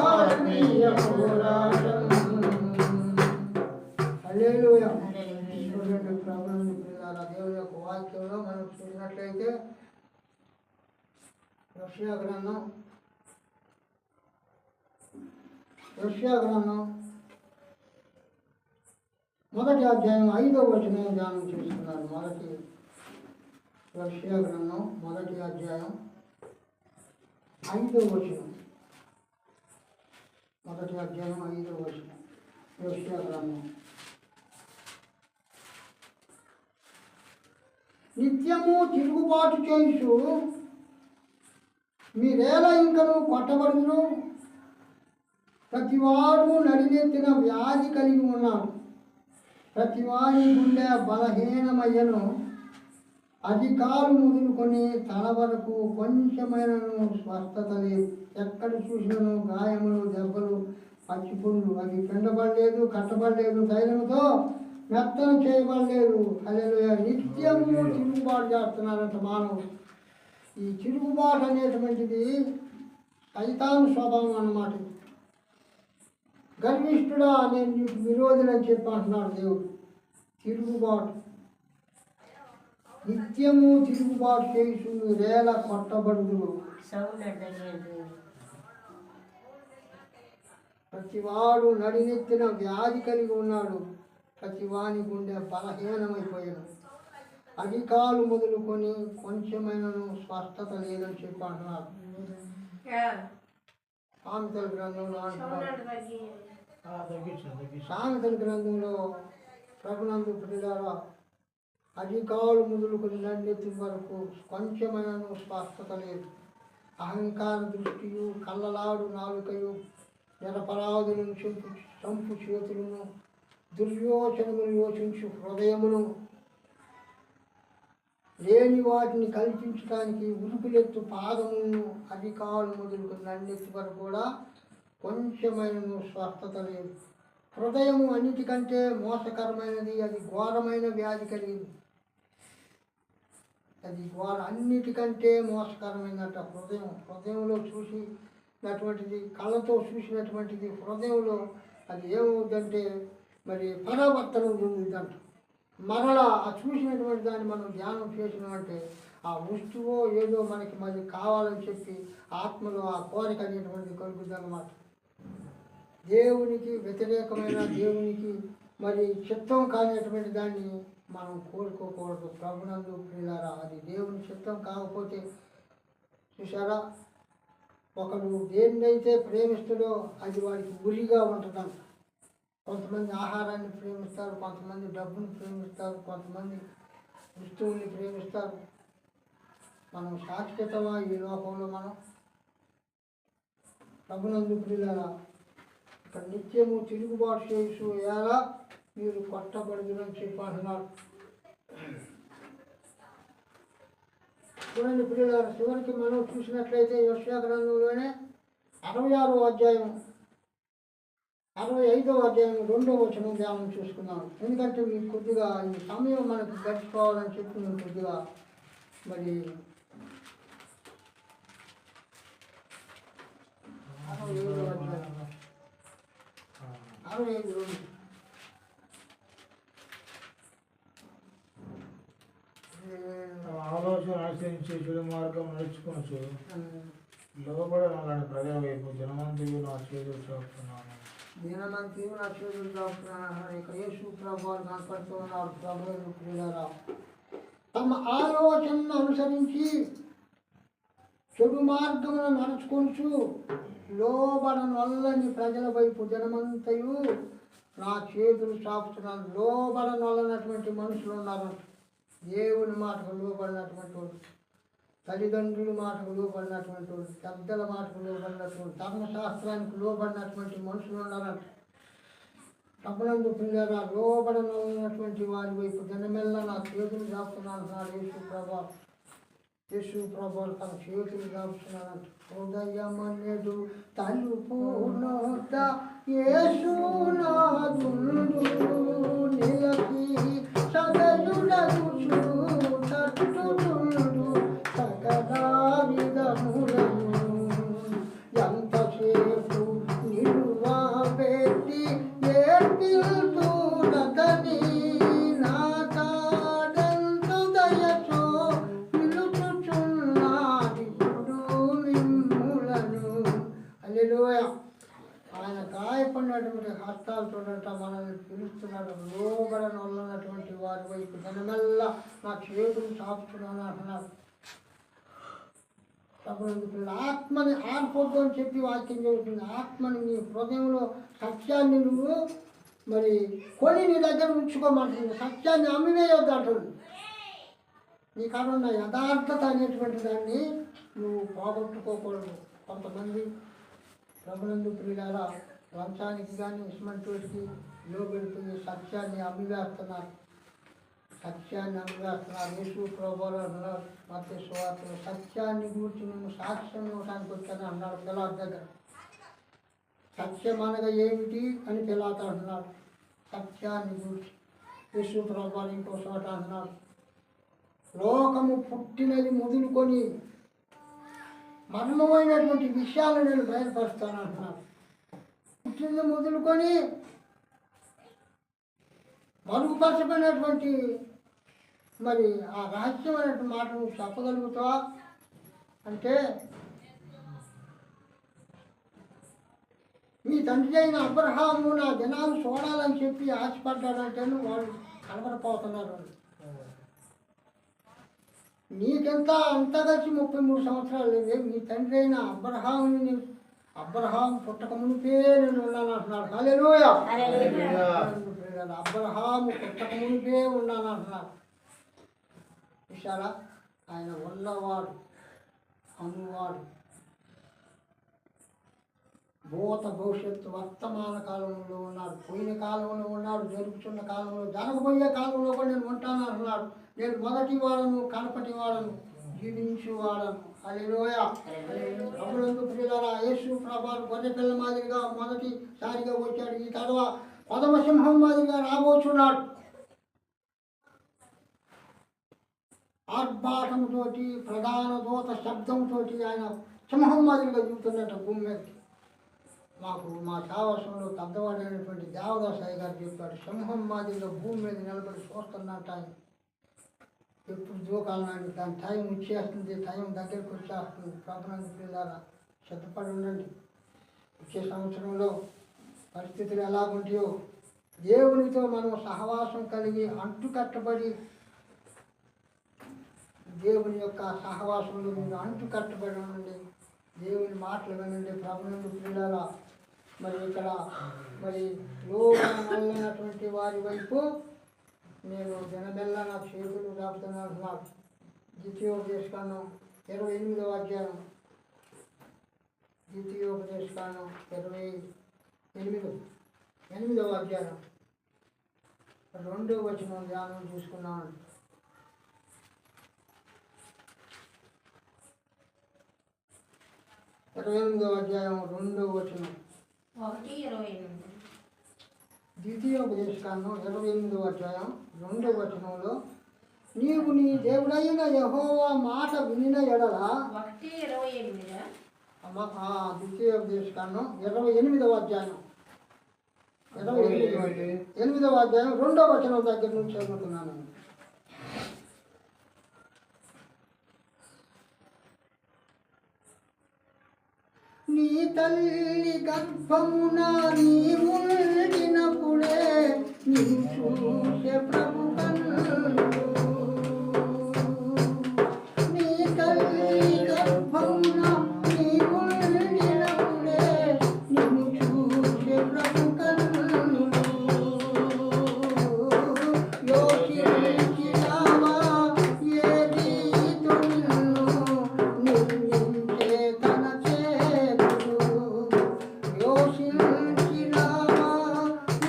ఆత్మీయ పోరాటం. హల్లెలూయా. ప్రభువుని ప్రియులారా, దేవుని యొక్క వాక్యంలో మనం చూసినట్లయితే యెషయా గ్రంథం 1వ అధ్యాయం 5వ వచనం ధ్యానం చేస్తున్నారు. యెషయా గ్రంథం 1వ అధ్యాయం 5వ వచనం. 1వ అధ్యాయం 5వ వచనం యెషయా గ్రంథం. నిత్యము తిరుగుబాటు చేయుచు మీరేలా ఇంకను కొట్టబడును. ప్రతివాడు నడినెత్తిన వ్యాధి కలిగి ఉన్నాడు. ప్రతివాడి గుండె బలహీనమయ్యను. అధికారులు మొదలుకొని తల వరకు కొంచెమైనను స్వస్థత లేదు. ఎక్కడ చూసినను గాయములు, దెబ్బలు, పచ్చిపుండ్లు. అవి పిండబడలేదు, కట్టబడలేదు, తైలముతో మెత్తన చేయబడలేదు. హల్లెలూయా. నిత్యము తిరుగుబాటు చేస్తున్నారంట మానవుడు. ఈ తిరుగుబాటు అనేటువంటిది సైతాను స్వభావం అన్నమాట. గర్విష్ఠుడా, నేను నీకు విరోధులని చెప్పి అంటున్నాడు దేవుడు. తిరుగుబాటు, నిత్యము తిరుగుబాటు చేయుచు మీరేలా కొట్టబడుదురు. ప్రతివాడు నడినెత్తిన వ్యాధి కలిగి ఉన్నాడు. ప్రతివాని గుండె బలహీనమైపోయాడు. అధికాలు మొదలుకొని కొంచెమైనను స్వస్థత లేదని చెప్పి అంటున్నారు. సామెతల గ్రంథంలో అంటున్నారు. సామెతల గ్రంథంలో ప్రభునందు ప్రియులారా, అధికాలు మొదలుకొని నడినెత్తి వరకు కొంచెమైనను స్వస్థత లేదు. అహంకార దృష్టియు, కళ్ళలాడు నాలుకయు, నిరపరాధులను చంపు చేతులను, దుర్యోచనములు యోచించు హృదయమును, లేని వాటిని కల్పించడానికి ఉరుకులెత్తు పాదములను, అధికారులు మొదలుకొని నన్నెత్తి వరకు కూడా కొంచెమైనను స్వస్థత లేదు. హృదయము అన్నిటికంటే మోసకరమైనది, అది ఘోరమైన వ్యాధి కలిగింది. అది అన్నిటికంటే మోసకరమైనట హృదయంలో చూసినటువంటిది, కళ్ళతో చూసినటువంటిది హృదయంలో అది ఏమవుతుందంటే మరి పరావర్తనం చెందుతుందంట. మరలా ఆ చూసినటువంటి దాన్ని మనం ధ్యానం చేసినామంటే ఆ వస్తువో ఏదో మనకి మరి కావాలని చెప్పి ఆత్మలో ఆ కోరిక అనేటువంటిది కలుగుతుంది అన్నమాట. దేవునికి వ్యతిరేకమైన, దేవునికి మరి చిత్తం కానిటువంటి దాన్ని మనం కోరుకోకూడదు. ప్రభునందు ప్రియులారా, అది దేవుని చిత్తం కాకపోతే చూసారా, ఒకడు దేన్నైతే ప్రేమిస్తాడో అది వాడికి ఉరిగా ఉంటుందంట. కొంతమంది ఆహారాన్ని ప్రేమిస్తారు, కొంతమంది డబ్బుని ప్రేమిస్తారు, కొంతమంది వస్తువుల్ని ప్రేమిస్తారు. మనం శాశ్వతమా ఈ లోకంలో? మనం ప్రభునందు ప్రియులారా, ఇక్కడ నిత్యము తిరుగుబాటు చేసు ఎలా మీరు కొట్టబడుదురని చెప్పి అంటున్నారు. చూడండి ప్రియులారా, చివరికి మనం చూసినట్లయితే యెషయా గ్రంథంలోనే 66వ అధ్యాయం 65వ అధ్యాయం 2వ వచనం ధ్యానం చూసుకున్నాం. ఎందుకంటే మీకు కొద్దిగా ఈ సమయం మనకు గడిచిపోవాలని చెప్పి మేము కొద్దిగా మరి 65వ అధ్యాయం 65 ఆలోచన ఆశ్రయించే చెడు మార్గం నడుచుకోవచ్చు. లోబడని ప్రజల వైపు దినమంతయు నా చేతులు చాపుతున్నాను. దినమంతయు నా చేతులు చాపుతున్నాను. ఇక్కడ యేసు ప్రభువారు కనపడుతూ ఉన్నారు. ప్రభువులు ప్రియులారా, తమ ఆలోచనను అనుసరించి చెడు మార్గమును నడుచుకొనుచు లోబడనొల్లని ప్రజల వైపు దినమంతయు నా చేతులు చాపుతున్నాను. లోబడనొల్లనటువంటి మనుషులు ఉన్నారు. దేవుని మాటకు లోబడినటువంటి వాడు, తల్లిదండ్రుల మాటకు లోబడినటువంటి వాడు, పెద్దల మాటకు లోబడినటువంటి, ధర్మశాస్త్రానికి లోబడినటువంటి మనుషులు ఉన్నారంట. ప్రభునందు ప్రియులారా, లోబడనటువంటి వారి వైపు దినమెల్ల నా చేతులు చాపుతున్నాను అన్నాడు యేసు ప్రభువు తన చేతులు చాపుతున్నానంట. హృదయమనేడు తలుపు నోట యేసునాథుండు నిలకి సదయుడగుచు తట్టుతుండు సకల విధములను ఎంతసేపు నిలువ పెట్టి ఏడ్పిల్తుడతని నా కాడెంత దయచో పిలుచుచున్నాడు మిమ్ములను. హల్లెలూయా. ఆయన గాయపడినటువంటి హస్తాలు చూడట మనల్ని పిలుస్తున్నాడు. లోబడని ఉన్నటువంటి వారి వైపు దానివల్ల నా చేతులు చాపుతున్నాను అంటున్నారు. ఆత్మని ఆర్పొద్దు అని చెప్పి వాక్యం చెబుతుంది. ఆత్మని నీ హృదయంలో సత్యాన్ని నువ్వు మరి కొని నీ దగ్గర ఉంచుకోమంటుంది. సత్యాన్ని అమ్మివేయొద్దు అంటుంది. నీ కాడ ఉన్న యథార్థత అనేటువంటి దాన్ని నువ్వు పోగొట్టుకోకూడదు. కొంతమంది ప్రభునందు ప్రియులారా లంచానికి కానీ ఇస్మంటోటికి లోబెడుతుంది, సత్యాన్ని అమ్మివేస్తున్నారు. యేసు ప్రభువులు అన్నారు మత్తయి సువార్తలో, సత్యాన్ని గురించి నేను సాక్ష్యం ఇవ్వడానికి వచ్చాను అన్నాడు పిలాతు దగ్గర. సత్యం అనగా ఏమిటి అని పిలాతు అంటున్నాడు. సత్యాన్ని గురించి యేసు ప్రభువులు ఇంకో చోట అంటున్నాడు, లోకము పుట్టినది మొదలుకొని మర్మమైనటువంటి విషయాలు నేను బయలుపరుస్తాను అంటున్నాను. పుట్టినది మొదలుకొని మరుగుపరచబడినటువంటి మరి ఆ రహస్యమైనటువంటి మాట నువ్వు చెప్పగలుగుతావా అంటే, మీ తండ్రి అయిన అబ్రహాము నా దినాలు చూడాలని చెప్పి ఆశపడ్డాడంటే వాళ్ళు కలవరపోతున్నారు. నీకెంత అంత కలిసి 33 సంవత్సరాలు లేవే, మీ తండ్రి అయిన అబ్రహాం పుట్టక మునిపే నేను ఉన్నాను అంటున్నాడు. హల్లెలూయా. అబ్రహాము పుట్టక మునిపే ఉన్నాను అంటున్నాడు. విశాలా, ఆయన ఉన్నవాడు, అనువాడు, భూత భవిష్యత్తు వర్తమాన కాలంలో ఉన్నాడు, పోయిన కాలంలో ఉన్నాడు, జరుగుతున్న కాలంలో, జరగబోయే కాలంలో కూడా నేను ఉంటాను అంటున్నాడు. నేను మొదటి వాడను, కనపటి వాడను, జీవించు వాడను. హల్లెలూయా. ప్రభునందు ప్రియులారా, యేసు ప్రభువు గొర్రె పిల్ల మాదిరిగా మొదటిసారిగా వచ్చాడు. ఈ తర్వాత కొదమ సింహం మాదిరిగా రాబోచున్నాడు. ఆర్భాటంతో ప్రధాన దూత శబ్దంతో ఆయన సింహం మాదిరిగా దిగుతున్నట్టు భూమి మీదకి. మా సావాసంలో పెద్దవాడైనటువంటి దేవదాసాయి గారు చెప్పాడు, సింహం మాదిరిగా భూమి మీద నిలబడి చూస్తున్నట్టు ఆయన. ఎప్పుడు దూకాలని దాని టైం వచ్చేస్తుంది, టైం దగ్గరికి వచ్చేస్తుంది. ప్రభునందు ప్రియులారా, సిద్ధపడి ఉండండి. వచ్చే సంవత్సరంలో పరిస్థితులు ఎలాగుంటాయో, దేవునితో మనం సహవాసం కలిగి అంటుకట్టబడి, దేవుని యొక్క సహవాసంలో మీరు అంటుకట్టబడి ఉండండి. దేవుని మాటలు వినండి. ప్రభునందు ప్రియులారా, మరి ఇక్కడ మరి లోనటువంటి వారి వైపు నేను దినమెల్లా నా చేతులు రాపుతున్నాను. నాకు ద్వితీయోపదేశకాండం 28వ అధ్యాయం, ద్వితీయోపదేశకాండం 28వ అధ్యాయం 2వ వచనం ధ్యానం చూసుకున్నాను. 28వ అధ్యాయం 2వ వచనం, ద్వితీయోపదేశకాండం 28వ అధ్యాయం 2వ వచనంలో, నీవు నీ దేవుడైన యెహోవా మాట వినిన ఎడల, ద్వితీయోపదేశకాండం 28వ అధ్యాయం 8వ అధ్యాయం 2వ వచనం దగ్గర నుంచి చదువుతున్నాను. నీ తల్లి గర్భమున నీవు ఉండినప్పుడే నిన్ను చూసే ప్రభు కన్నులు. నీ తల్లి గర్భమున నీవు ఉండినప్పుడే నిన్ను చూసే ప్రభు కన్నులు. యోచించినావా ఏ రీతో నిన్ను నిర్మించే తన చేతులు. యోచించినావా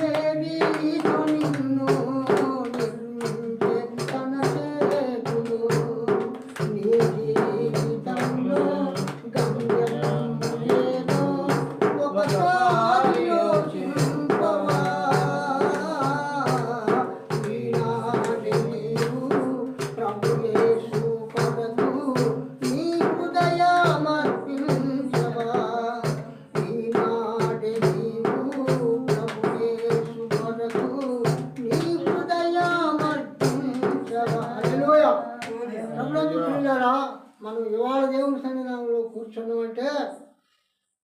ఏ రీతో నిన్ను నిర్మించే తన చేతులు. నీ జీవితంలో గమ్యం ఏదో ఒకసారి యోచింపవా. ఈనాటి నీవు ప్రభు యేసు కొరకు నీ హృదయమర్పించవా. ఈనాటి నీవు ప్రభు యేసు కొరకు నీ హృదయమర్పించవా. హల్లెలూయా. ప్రభునందు ప్రియులారా, మనం ఇవాళ దేవుని సన్నిధానంలో కూర్చున్నామంటే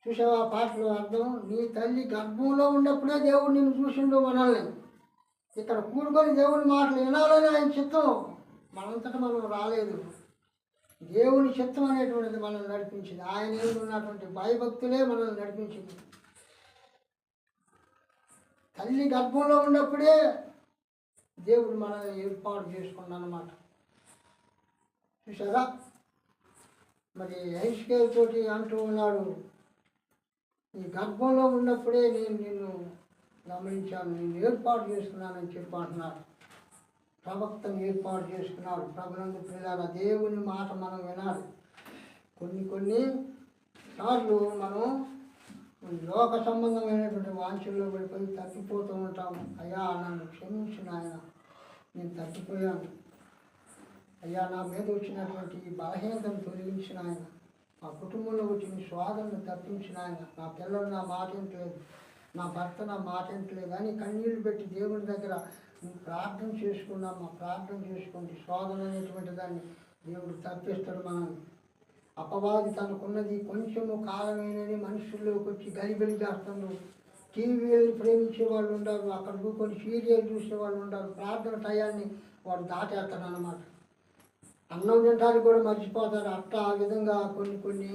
చూసావా పాటలో అర్థం, నీ తల్లి గర్భంలో ఉన్నప్పుడే దేవుడు నిన్ను చూసిండు మనల్ని. ఇక్కడ కూడుకొని దేవుని మాటలు వినాలని ఆయన చిత్తం. మనంతటా మనం రాలేదు. దేవుని చిత్తం అనేటువంటిది మనల్ని నడిపించింది. ఆయన ఏమి ఉన్నటువంటి భయభక్తులే మనల్ని నడిపించింది. తల్లి గర్భంలో ఉన్నప్పుడే దేవుడు మనల్ని ఏర్పాటు చేసుకున్నాడు అన్నమాట. చూసారా, మరి హెచ్కేల్ తోటి అంటూ ఉన్నాడు, ఈ గర్భంలో ఉన్నప్పుడే నేను నిన్ను గమనించాను, నేను ఏర్పాటు చేసుకున్నానని చెప్పి అంటున్నాడు. ప్రవక్తను ఏర్పాటు చేసుకున్నాడు. ప్రభునందు ప్రియులారా, దేవుని మాట మనం వినాలి. కొన్ని సార్లు మనం లోక సంబంధమైనటువంటి వాంఛల్లో పడిపోయి తప్పిపోతూ ఉంటాము. అయ్యా నన్ను క్షమించిన ఆయన, నేను తప్పిపోయాను. అయ్యా నా మీద వచ్చినటువంటి ఈ బలహీనతను తొలగించిన ఆయన, మా కుటుంబంలో వచ్చిన స్వాదను తప్పించిన ఆయన, నా పిల్లలు నా మాట వింటలేదు, నా భర్త నా మాట వింటలేదు అని కన్నీళ్లు పెట్టి దేవుని దగ్గర ప్రార్థన చేసుకున్నాం. మా ప్రార్థన చేసుకోండి. శోధన అనేటువంటి దాన్ని దేవుడు తప్పిస్తాడు మనల్ని. అపవాది తనకున్నది కొంచెము కాలమైనది మనుషుల్లోకి వచ్చి గలిబిలి చేస్తున్నారు. టీవీలను ప్రేమించే వాళ్ళు ఉండరు, అక్కడ కూర్చొని సీరియల్ చూసే వాళ్ళు ఉండరు. ప్రార్థన టయాన్ని వాడు దాటేస్తాడు అన్నమాట. అన్నం తింటానికి కూడా మర్చిపోతారు. అట్లా ఆ విధంగా కొన్ని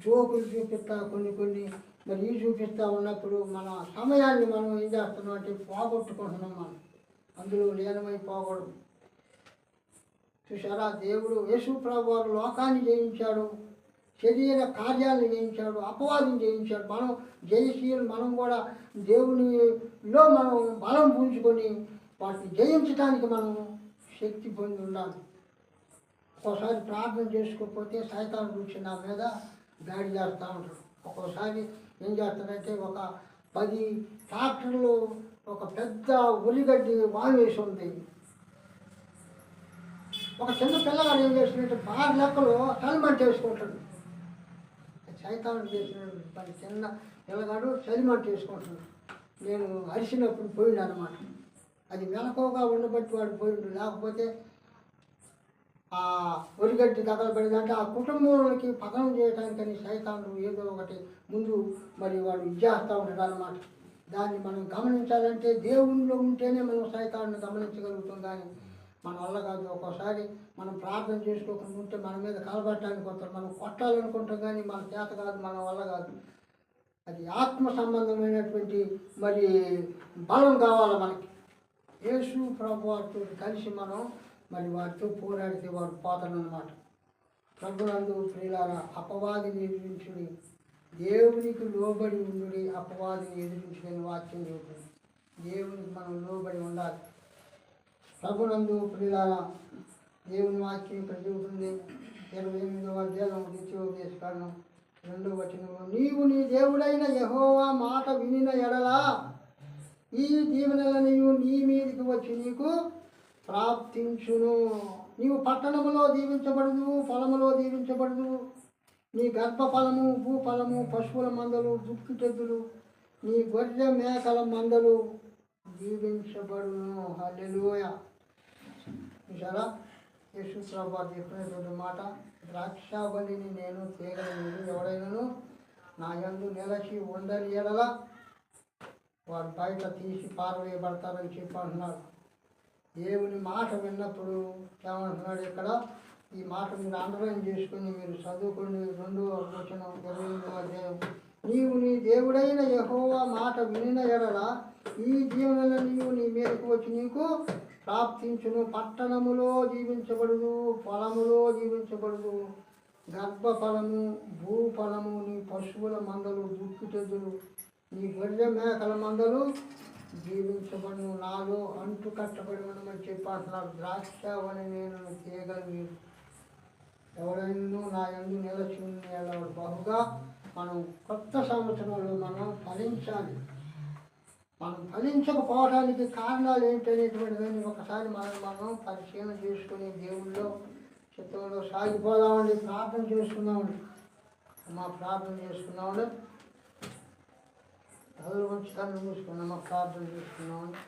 జోకులు చూపిస్తా, కొన్ని మరి చూపిస్తూ ఉన్నప్పుడు మన సమయాన్ని మనం ఏం చేస్తున్నాం అంటే పోగొట్టుకుంటున్నాం. మనం అందులో లీనమై పోకూడదు. చూసారా, దేవుడు యేసు ప్రభువు వారు లోకాన్ని జయించాడు, శరీర కార్యాలను జయించాడు, అపవాదిని జయించాడు. మనం జయశీలు. మనం కూడా దేవునిలో మనం బలం పుంజుకొని వాటిని జయించడానికి మనం శక్తి పొంది ఉండాలి. ఒక్కోసారి ప్రార్థన చేసుకోకపోతే సైతాను గురించి నా మీద దాడి చేస్తూ ఉంటాడు. ఒక్కోసారి ఏం చేస్తాడంటే ఒక 10 ట్రాక్టర్లు ఒక పెద్ద ఉల్లిగడ్డి వామేసి ఉంది. ఒక చిన్న పిల్లగాడు ఏం చేసినట్టు బాగా లెక్కలు చలిమంట వేసుకుంటాడు. సైతాను చేసిన పని చిన్న పిల్లగాడు చలిమంట వేసుకుంటాడు. నేను అరిసినప్పుడు పోయిండు అనమాట. అది మెలకువగా ఉండబట్టి వాడు పోయిండు. లేకపోతే ఆ ఒరిగడ్డి తగలబడిందంటే ఆ కుటుంబానికి పతనం చేయడానికని సైతాను ఏదో ఒకటి ముందు మరి వాడు ఇచ్చేస్తూ ఉంటాడు అనమాట. దాన్ని మనం గమనించాలంటే దేవునిలో ఉంటేనే మనం సైతాన్ని గమనించగలుగుతాం. కానీ మన వల్ల కాదు. ఒక్కోసారి మనం ప్రార్థన చేసుకోకుండా ఉంటే మన మీద కలబట్టడానికి వస్తాం, మనం కొట్టాలనుకుంటాం, కానీ మన చేత కాదు, మన వల్ల కాదు. అది ఆత్మ సంబంధమైనటువంటి మరి బలం కావాలి మనకి. యేసు ప్రభు వారితో కలిసి మనం మరి వారితో పోరాడితే వాడు పోతాడనమాట. ప్రభునందు ప్రియులారా, అపవాదిని ఎదిరించుడి, దేవునికి లోబడి ఉండుడి, అపవాదిని ఎదిరించుకుని వాక్యం చెబుతుంది. దేవునికి మనం లోబడి ఉండాలి. ప్రభునందు ప్రియులారా, దేవుని వాక్యం ఇక్కడ చెబుతుంది. 28వ అధ్యాయం ద్వితీయోపదేశకాండం 2వ వచనంలో, నీవు నీ దేవుడైన యెహోవా మాట వినిన ఎడలా ఈ దీవెనలను నీ మీదికి వచ్చి నీకు ప్రాప్తించును. నీవు పట్టణములో దీవించబడదు, ఫలములో దీవించబడదు. నీ గర్భఫలము, భూఫలము, పశువుల మందలు, దుక్కిటెద్దులు, నీ గొర్రె మేకల మందలు దీవించబడును. హల్లెలూయా. చూసారా, యేసు ప్రభువు చెప్పినటువంటి మాట, ద్రాక్షావల్లిని నేను తీగలను ఎవడైనాను నా యందు నిలచి ఉండని ఎడల వారు బయట తీసి పారవేయబడతారని చెప్పి అంటున్నారు. దేవుని మాట విన్నప్పుడు ఏమంటున్నాడు ఇక్కడ, ఈ మాట మీరు అండర్లైన్ చేసుకుని మీరు చదువుకోండి. 2వ వచనం 28వ అధ్యాయం, నీవు నీ దేవుడైన యెహోవా మాట వినిన ఎడల ఈ దీవెనలు నీవు నీ మీదకు వచ్చి నీకు ప్రాప్తించును. పట్టణములో జీవించబడదు, ఫలములో జీవించబడదు. గర్భఫలము, భూఫలము, నీ పశువుల మందలు, దుక్కిటెద్దులు, నీ గొర్రె మేకల మందలు జీవించబడును. నాలో అంటు కట్టబడి ఉండమని చెప్పి అంటున్నారు. ద్రాక్షవని నేను తీయగలను మీరు ఎవరైనా నా యందు నిలచి ఉండేవాడు. బహుగా మనం కొత్త సంవత్సరంలో మనం ఫలించాలి. మనం ఫలించకపోవడానికి కారణాలు ఏంటనేటువంటిదని ఒకసారి మనం పరిశీలన చేసుకుని దేవుళ్ళో చిత్తంలో సాగిపోదామండి. ప్రార్థన చేసుకుందామండి. ప్రార్థన చేసుకున్నామండి. ఎవరు మంచి కన్ను మూసుకున్నామా ప్రార్థన చేసుకున్నామండి.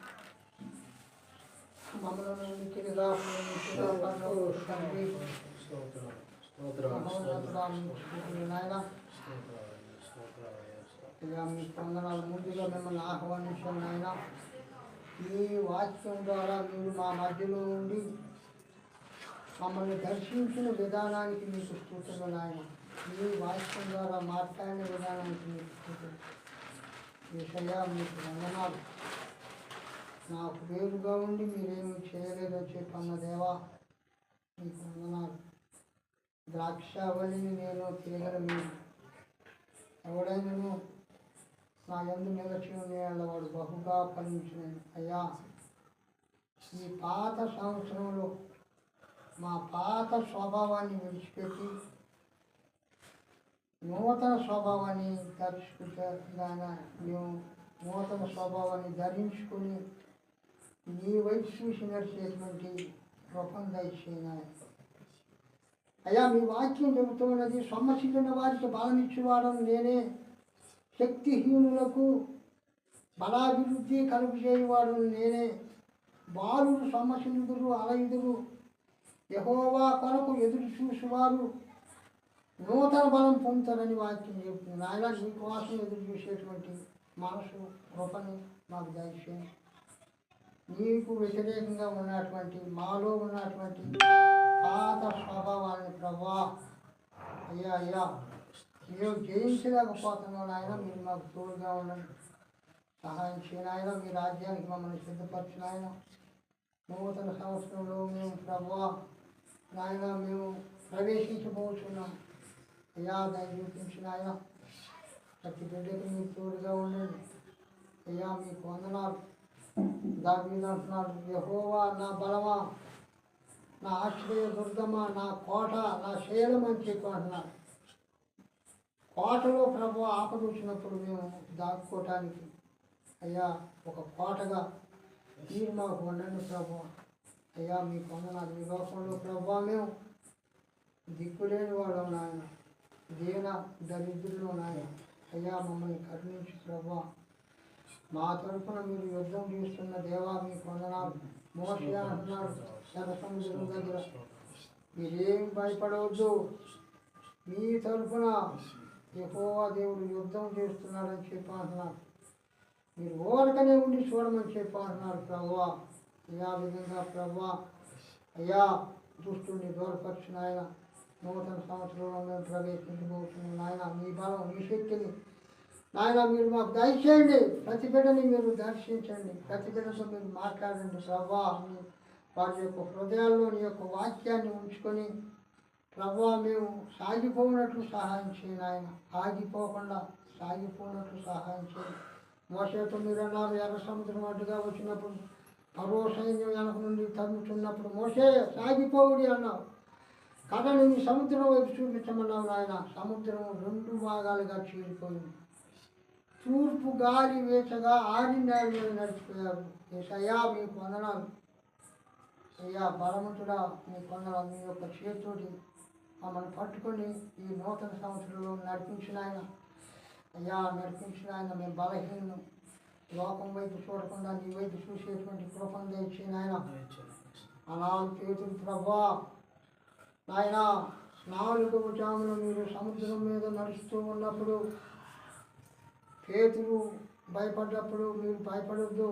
మమ్మల్ని తిరిగా నాయన ఇక మీ పొందనాలు ముందుగా మిమ్మల్ని ఆహ్వానించాను నాయన. ఈ వాక్యం ద్వారా మీరు మా మధ్యలో ఉండి మమ్మల్ని దర్శించిన విధానానికి మీకు స్తుతులు నాయన. ఈ వాక్యం ద్వారా మాట్లాడిన విధానానికి మీకు స్తుతులు. యేసయ్యా మీకు వందనాలు. నాకు వేరుగా ఉండి మీరేమి చేయలేదని చెప్పన్న దేవా మీకు వందనాలు. ద్రాక్షావళిని నేను తీగల మీరు ఎవడైనాను నా యందు నిలచి ఉన్న వాడు బహుగా ఫలించినది. అయ్యా, ఈ పాత సంవత్సరంలో మా పాత స్వభావాన్ని విడిచిపెట్టి నూతన స్వభావాన్ని ధరించుకుంటాన మేము నూతన స్వభావాన్ని ధరించుకొని నీ వైపు చూసి నడిచేటువంటి కృపను దయచేయనాయన. అయ్యా, మీ వాక్యం చెబుతున్నది, సొమ్మసిల్లిన వారికి బలమిచ్చేవాడను నేనే, శక్తిహీనులకు బలాభివృద్ధి కలుగు చేయవాడు నేనే, బాలుడు సొమ్మసిల్లుదురు అలయుదురు, యెహోవా కొరకు ఎదురు చూసేవారు నూతన బలం పొందుతారని వాక్యం చెబుతుంది. ఆయన నీ కోసం ఎదురు చూసేటువంటి మనసు కృపని మాకు దయచేయండి. నీకు వ్యతిరేకంగా ఉన్నటువంటి మాలో ఉన్నటువంటి పాత స్వభావాన్ని ప్రభా అయ్యా అయ్యా మేము జయించలేకపోతున్నాం. ఆయన మీరు మాకు తోడుగా ఉండండి, సహాయం చేయండి. ఆయన మీ రాజ్యానికి మమ్మల్ని సిద్ధపరిచిన ఆయన నూతన సంవత్సరంలో మేము ప్రభా నాయన మేము ప్రవేశించబోతున్నాం. అయ్యా, దాన్ని చూపించిన ఆయన ప్రతి బిడ్డకి మీరు తోడుగా ఉండండి. అయ్యా, మీకు వందనాలు. దావీదు అంటున్నాడు, యెహోవా నా బలమా, నా ఆశ్రయ దుర్గమా, నా కోట, నా శైలం అని చెప్పి అంటున్నాడు. కోటలో ప్రభు ఆపద వచ్చినప్పుడు మేము దాక్కోవటానికి అయ్యా ఒక కోటగా మీరు మాకు ఉండండి ప్రభు. అయ్యా, మీకు వందనాలు. ఈ లోకంలో ప్రభు మేము దిక్కులేని వాళ్ళం నాయన, దీన దరిద్రులు నాయన. అయ్యా, మమ్మల్ని కరుణించి ప్రభు మా తరఫున మీరు యుద్ధం చేస్తున్న దేవా మీకు వందనాలు. మోషే అంటున్నాడు ఎర్ర సముద్రం దగ్గర, మీరేం భయపడవద్దు, మీ తరఫున యెహోవా దేవుడు యుద్ధం చేస్తున్నాడని చెప్పి అంటున్నారు. మీరు ఓరకనే ఉండి చూడమని చెప్పి అంటున్నారు ప్రభువా. అయ్యా, విధంగా ప్రభువా అయ్యా దుష్టుని దూరపరిచిన ఆయన నూతన సంవత్సరంలో మేము ప్రవేశించబోతున్నాం. నాయన మీ బలం మీ శక్తిని నాయన మీరు మాకు దయచేయండి. ప్రతి బిడ్డని మీరు దర్శించండి, ప్రతి బిడ్డతో మీరు మాట్లాడండి ప్రభా. వారి యొక్క హృదయాల్లో నీ యొక్క వాక్యాన్ని ఉంచుకొని ప్రభా మేము సాగిపోయినట్లు సహాయం చేయండి. ఆయన ఆగిపోకుండా సాగిపోయినట్లు సహాయం చేయండి. మోషేతో మీరు అన్నారు, ఎర్ర సముద్రం అడ్డుగా వచ్చినప్పుడు ఫరో సైన్యం వెనక నుండి తరుముతున్నప్పుడు మోషే సాగిపోవుడి అన్నావు. కథని నీ సముద్రం వైపు చూపించమన్నావు. నాయన సముద్రం 2 భాగాలుగా చీలిపోయింది. తూర్పు గాలి వేచగా ఆరిన నేల మీద నడిచిపోయారు. ఏసయ్యా, మీకు వందనాలు. అయ్యా, బలవంతుడా మీకు వందనాలు. మీ యొక్క చేతితోటి మమ్మల్ని పట్టుకొని ఈ నూతన సంవత్సరంలో నడిపించిన ఆయన అయ్యా, నడిపించిన ఆయన మేము బలహీనం, లోకం వైపు చూడకుండా నీ వైపు చూసేటువంటి కృపను దయచేయని ఆయన. ఆ 4 చేతులు ప్రభా నాయన 4వ జామున మీరు సముద్రం మీద నడుస్తూ ఉన్నప్పుడు పేతురు భయపడ్డప్పుడు మీరు భయపడొద్దు,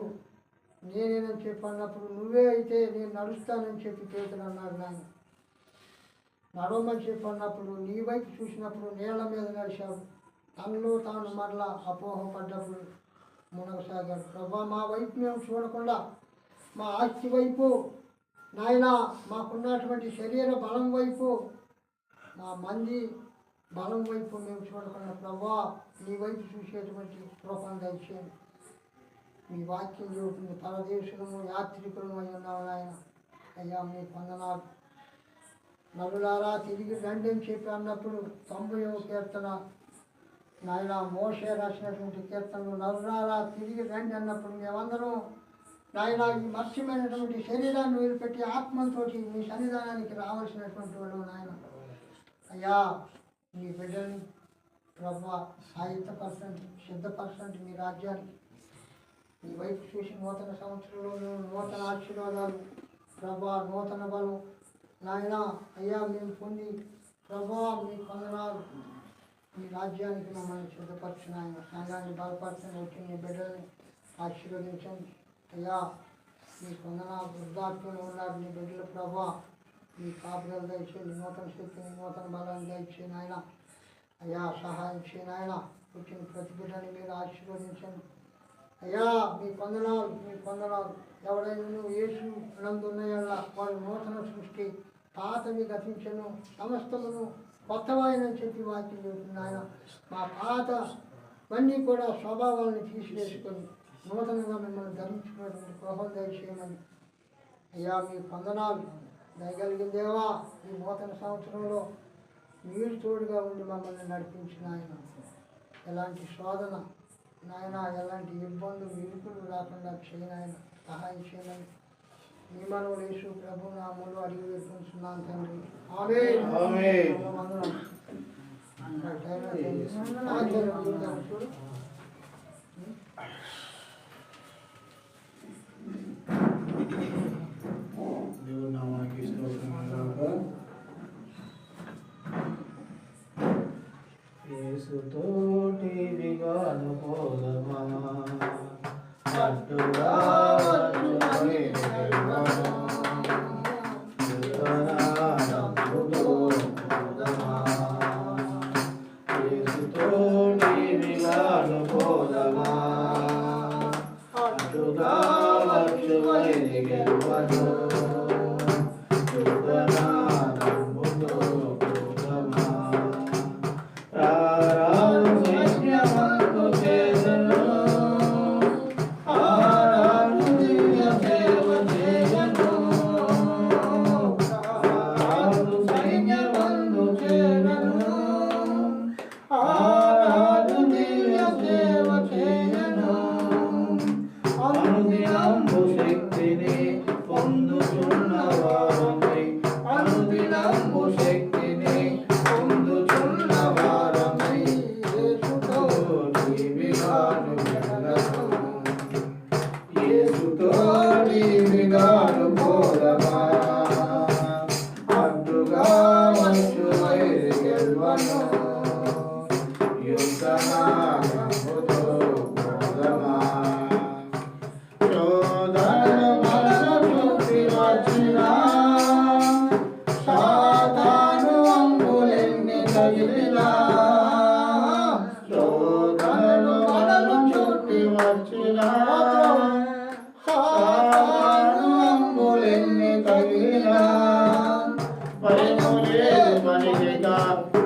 నేనేనని చెప్పి అన్నప్పుడు నువ్వే అయితే నేను నడుస్తానని చెప్పి పేతురు అన్నాడు. నాయన నడవమని చెప్పి అన్నప్పుడు నీ వైపు చూసినప్పుడు నీళ్ల మీద నడిచాడు. తనలో తాను మరలా అపోహపడ్డప్పుడు మునగసాగాడు. ప్రభా, మా వైపు మేము చూడకుండా మా ఆస్తి వైపు నాయన మాకున్నటువంటి శరీర బలం వైపు మా మంది బలం వైపు మేము చూడకుండా ప్రభా నీ వైపు చూసేటువంటి కృపను దయచేయండి. మీ వాక్యం చెబుతుంది, పరదేశులము యాత్రికులము అయి ఉన్నావు నాయన. అయ్యా, మీ వందనాలు. నరులారా తిరిగి రండి అని చెప్పి అన్నప్పుడు 90వ కీర్తన నాయన మోషే రాసినటువంటి కీర్తనలు, నరులారా తిరిగి రండి అన్నప్పుడు మేమందరం నాయన ఈ మత్స్యమైనటువంటి శరీరాన్ని వదిలిపెట్టి ఆత్మతోటి మీ సన్నిధానానికి రావాల్సినటువంటి వాళ్ళు నాయన. అయ్యా, మీ బిడ్డల్ని ప్రభా సాయుధపరచండి, సిద్ధపరచండి మీ రాజ్యానికి. మీ వైపు చూసి నూతన సంవత్సరంలో నూతన ఆశీర్వాదాలు ప్రభా, నూతన బలం నాయన అయ్యా మేము పొంది ప్రభా మీ వందనాలు. మీ రాజ్యానికి మమ్మల్ని సిద్ధపరచిన ఆయన సంఘాన్ని బలపరచండి, వచ్చి మీ బిడ్డల్ని ఆశీర్వదించండి. అయ్యా, మీ వందనాలు. వృద్ధాప్యంలో ఉన్నారు మీ బిడ్డల ప్రభా, మీ కాపుదలు దయచేయండి, నూతన శక్తిని నూతన బలాన్ని దయచేయండి ఆయన. అయ్యా, సహాయం చేయండి ఆయన. వచ్చిన ప్రతి బిడ్డని మీరు ఆశీర్వదించండి అయ్యా. మీ వందనాలు, మీ వందనాలు. ఎవడైనా యేసు నందున్నాయల్లా వాడు నూతన సృష్టి, పాతవి గతించను సమస్తమును కొత్తవాయనని చెప్పి వాక్యం చెబుతుంది ఆయన. మా పాతవన్నీ కూడా స్వభావాలను తీసివేసుకొని నూతనంగా మిమ్మల్ని ధరించుకున్నటువంటి కృపను దయచేయమని అయ్యా మీ వందనాలు. దయగలిగిన దేవా, ఈ నూతన సంవత్సరంలో మీరు తోడుగా ఉండి మమ్మల్ని నడిపించిన ఆయన. ఎలాంటి శోధన నాయన, ఎలాంటి ఇబ్బందులు ఇరుకులు రాకుండా చేయనాయన సహాయం చేయమని మీ మనవులు యేసు ప్రభు నామములో అడిగి వేసుకుంటున్నాను తండ్రి. ఆమేన్. వందనాలు. చూడు దేవుడు నామానికి స్తోత్రముగాక. యేసుతోటి విగాను పోదమా అడ్డుగా యేసుతోటి విగాను పోదమా అడ్డుగా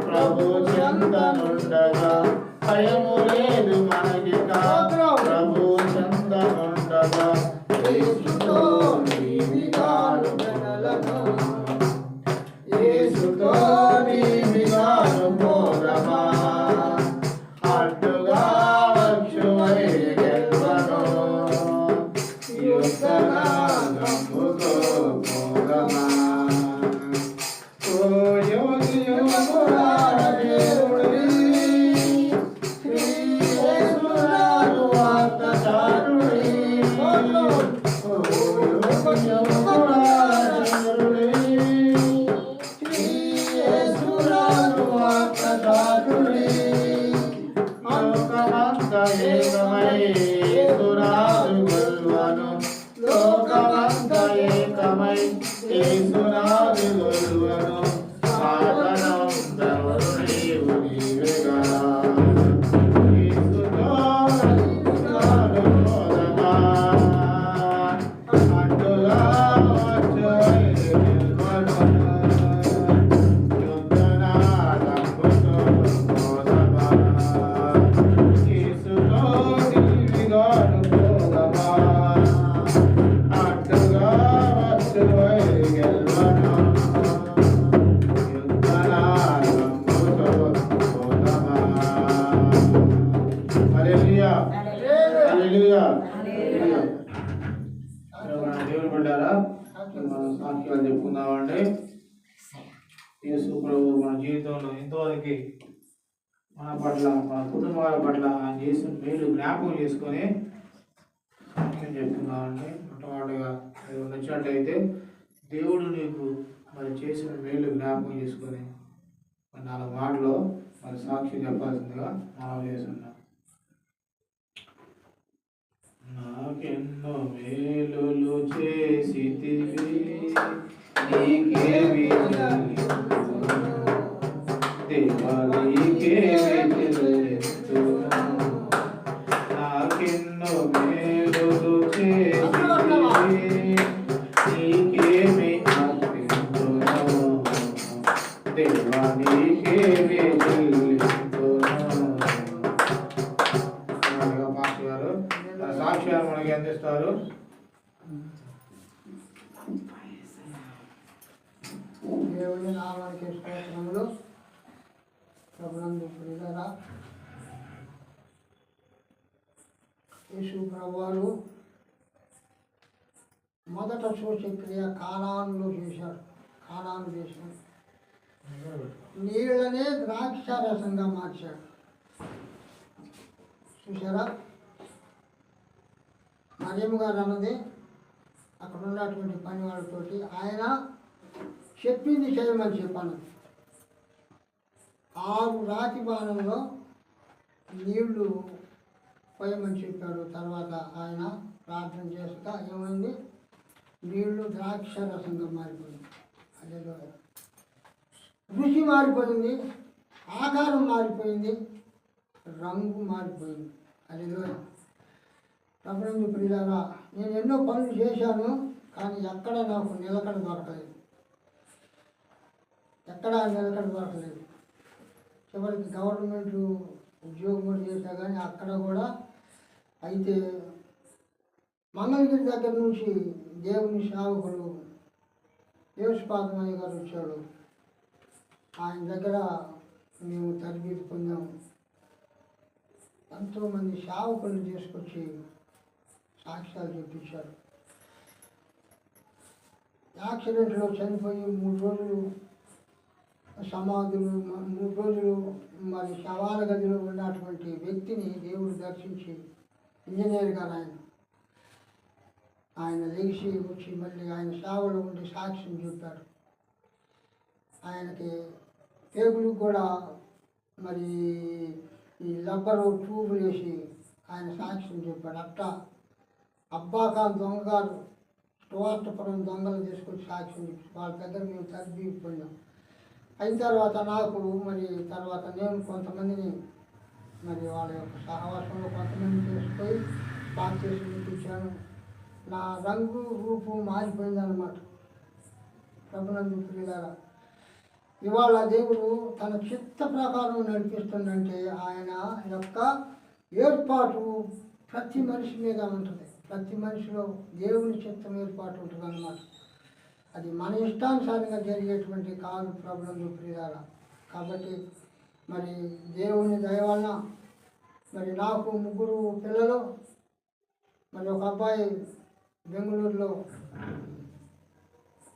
ప్రభు చందనుండగా భయము లేదు మనకిక ప్రభు చందనుండగా యేసుతో నీవిగాను వెనలను యేసుతో నీవిగాను పోదమా అడ్డుగా వచ్చువై గెల్వను యుద్ధనా నమ్ముతో పోదమా దేవుని బిడ్డారా, మనం సాక్ష్యాలు చెప్పుకుందామండి. యేసు ప్రభు మన జీవితంలో ఎంతోమందికి మన పట్ల మన కుటుంబాల పట్ల ఆయన చేసిన మేలు జ్ఞాపకం చేసుకొని సాక్ష్యం చెప్పుకుందామండి. మొట్టమొదటిగా మీరు నచ్చినట్లయితే దేవుడు నీకు మరి చేసిన మేలు జ్ఞాపకం చేసుకొని మరి 4 మాటలు మరి సాక్ష్యం చెప్పాల్సిందిగా మనం చేస్తున్నాం. నాకెన్నో మేలులు చేసితివి నీకేమి దేవా నీకేమి నాకెన్నో మేలులు చేసితివి నీకేమి అర్పించును మనకి అందిస్తారు. దేవుని నామానికి స్తోత్రములు. ప్రభునందు ప్రియులారా, యేసు ప్రభువారు మొదట సూచక్రియ కానానులో చేశాడు. కానాను దేశం నీళ్ళనే ద్రాక్షారసంగా మార్చాడు. చూసారా, మరియమ్మ గారు అన్నది అక్కడ ఉన్నటువంటి పని వాళ్ళతోటి ఆయన చెప్పింది చేయమని చెప్పాను. 6 రాతి బాణంలో నీళ్లు పోయమని చెప్పాడు. తర్వాత ఆయన ప్రార్థన చేస్తా ఏమైంది, నీళ్లు ద్రాక్ష రసంగా మారిపోయింది. అదే రుచి మారిపోయింది, ఆకారం మారిపోయింది, రంగు మారిపోయింది. అదే ప్రభునందు ప్రియులారా, నేను ఎన్నో పనులు చేశాను, కానీ ఎక్కడ నాకు నిలకడ దొరకలేదు. ఎక్కడా నిలకడ దొరకలేదు. చివరికి గవర్నమెంట్ ఉద్యోగం కూడా చేశా, కానీ అక్కడ కూడా అయితే మంగళగిరి దగ్గర నుంచి దేవుని సేవకులు యేసుపాదమయ్య గారు వచ్చాడు. ఆయన దగ్గర మేము తరబేతి పొందాము. ఎంతోమంది సేవకులను తీసుకొచ్చి సాక్ష్యాలు చెప్పించారు. యాక్సిడెంట్లో చనిపోయి 3 రోజులు సమాధులు, 3 రోజులు మరి శవాల గదిలో ఉన్నటువంటి వ్యక్తిని దేవుడు దర్శించి, ఇంజనీర్ గారు ఆయన లేచి వచ్చి మళ్ళీ ఆయన సేవలో ఉండి సాక్ష్యం చెప్పాడు. ఆయనకి పేగులకు కూడా మరి ఈ రబ్బరు ట్యూబులు వేసి ఆయన సాక్ష్యం చెప్పాడు. అట్టా అబ్బాఖాన్ దొంగ గారు స్టువార్ట్పురం దొంగలు తీసుకొచ్చి సాక్ష్యం చెప్పి వాళ్ళ దగ్గర మేము తరబిపోయినాం. అయిన తర్వాత నాకు మరి తర్వాత నేను కొంతమందిని మరి వాళ్ళ యొక్క సహవాసంలో కొంతమంది తీసుకొని స్టార్ట్ చేసి చూపించాను. నా రంగు రూపు మారిపోయిందన్నమాట. ప్రభునందు ప్రియులారా, ఇవాళ దేవుడు తన చిత్త ప్రకారం నడిపిస్తుందంటే ఆయన యొక్క ఏర్పాటు ప్రతి మనిషి మీద ఉంటుంది. ప్రతి మనిషిలో దేవుని చిత్తం ఏర్పాటు ఉంటుంది అన్నమాట. అది మన ఇష్టానుసారంగా జరిగేటువంటి కాదు ప్రభునందు ప్రియులారా. కాబట్టి మరి దేవుని దయ వలన మరి నాకు 3 పిల్లలు, మరి ఒక అబ్బాయి బెంగళూరులో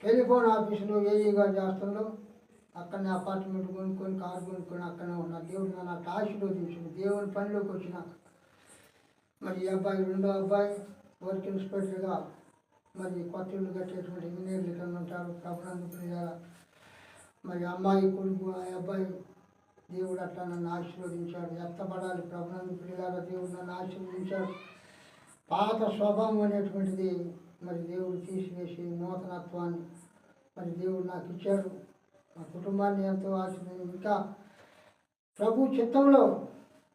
టెలిఫోన్ ఆఫీసులో ఏఈగా చేస్తుండో, అక్కడనే అపార్ట్మెంట్ కొనుక్కొని కారు కొనుక్కొని అక్కడనే ఉన్నారు. దేవుడు నన్ను అట్లా ఆశీర్వదించింది. దేవుని పనిలోకి వచ్చినాక మరి ఈ అబ్బాయి, రెండో అబ్బాయి వర్క్ ఇన్స్పెక్టర్గా మరి కొత్త ఇల్లు కట్టేటువంటి ఇంజనీర్లు ఇక్కడ ఉంటారు. ప్రభునందు ప్రియులారా, మరి అమ్మాయి కొడుకు ఆ అబ్బాయి దేవుడు అట్లా నన్ను ఆశీర్వదించాడు. ఎత్తపడాలి ప్రభునందు ప్రియులారా, దేవుడు నన్ను ఆశీర్వదించాడు. పాత స్వభావం అనేటువంటిది మరి దేవుడు తీసివేసి నూతనత్వాన్ని మరి దేవుడు నాకు ఇచ్చాడు. మా కుటుంబాన్ని ఎంతో ఆశీర్వదించి ఇంకా ప్రభు చిత్తంలో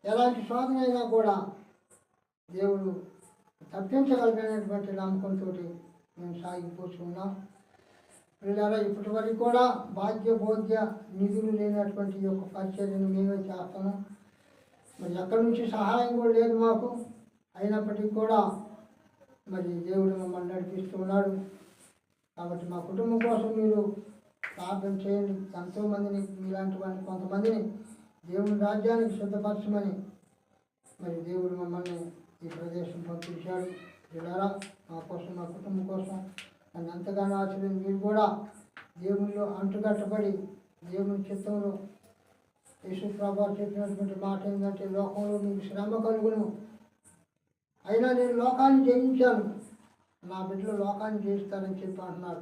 ఎలాంటి శోధన అయినా కూడా దేవుడు తప్పించగలిగినటువంటి నమ్మకంతో మేము సాగిపోతూ ఉన్నాం. పిల్లల ఇప్పటి వరకు కూడా భాగ్యభోగ్య నిధులు లేనటువంటి యొక్క పరిచర్యను మేమే చేస్తాము. మరి ఎక్కడి నుంచి సహాయం కూడా లేదు మాకు. అయినప్పటికీ కూడా మరి దేవుడు మమ్మల్ని నడిపిస్తూ ఉన్నాడు. కాబట్టి మా కుటుంబం కోసం మీరు ప్రార్థన చేయండి. ఎంతోమందిని మీలాంటి వాడిని కొంతమందిని దేవుని రాజ్యానికి సిద్ధపరచమని మరి దేవుడు మమ్మల్ని ఈ ప్రదేశం పంపించాడు. పిల్లరా, మా కోసం మా కుటుంబం కోసం నన్ను ఎంతగానో ఆశ్రయం మీరు కూడా దేవునిలో అంటుకట్టబడి దేవుని చిత్తంలో యేసు ప్రభువు చెప్పినటువంటి మాట ఏంటంటే, లోకంలో మీకు శ్రమ కలుగును, అయినా నేను లోకాన్ని జయించాను, నా బిడ్డలు లోకాన్ని జయిస్తారని చెప్పి అంటున్నారు.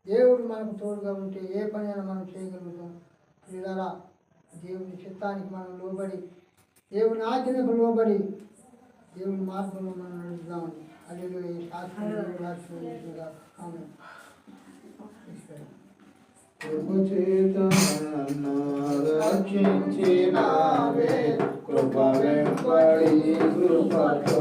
దేవుడు మనకు తోడుగా ఉంటే ఏ పనైనా మనం చేయగలుగుతాం. పిల్లరా, దేవుని చిత్తానికి మనం లోబడి, దేవుని ఆజ్ఞకు లోబడి దేవుని మార్గంలో మనం నడుపుదామని హల్లెలూయా. శాస్త్రంగా ఆమె రక్షించినావే కృప వెంబడి కృపతో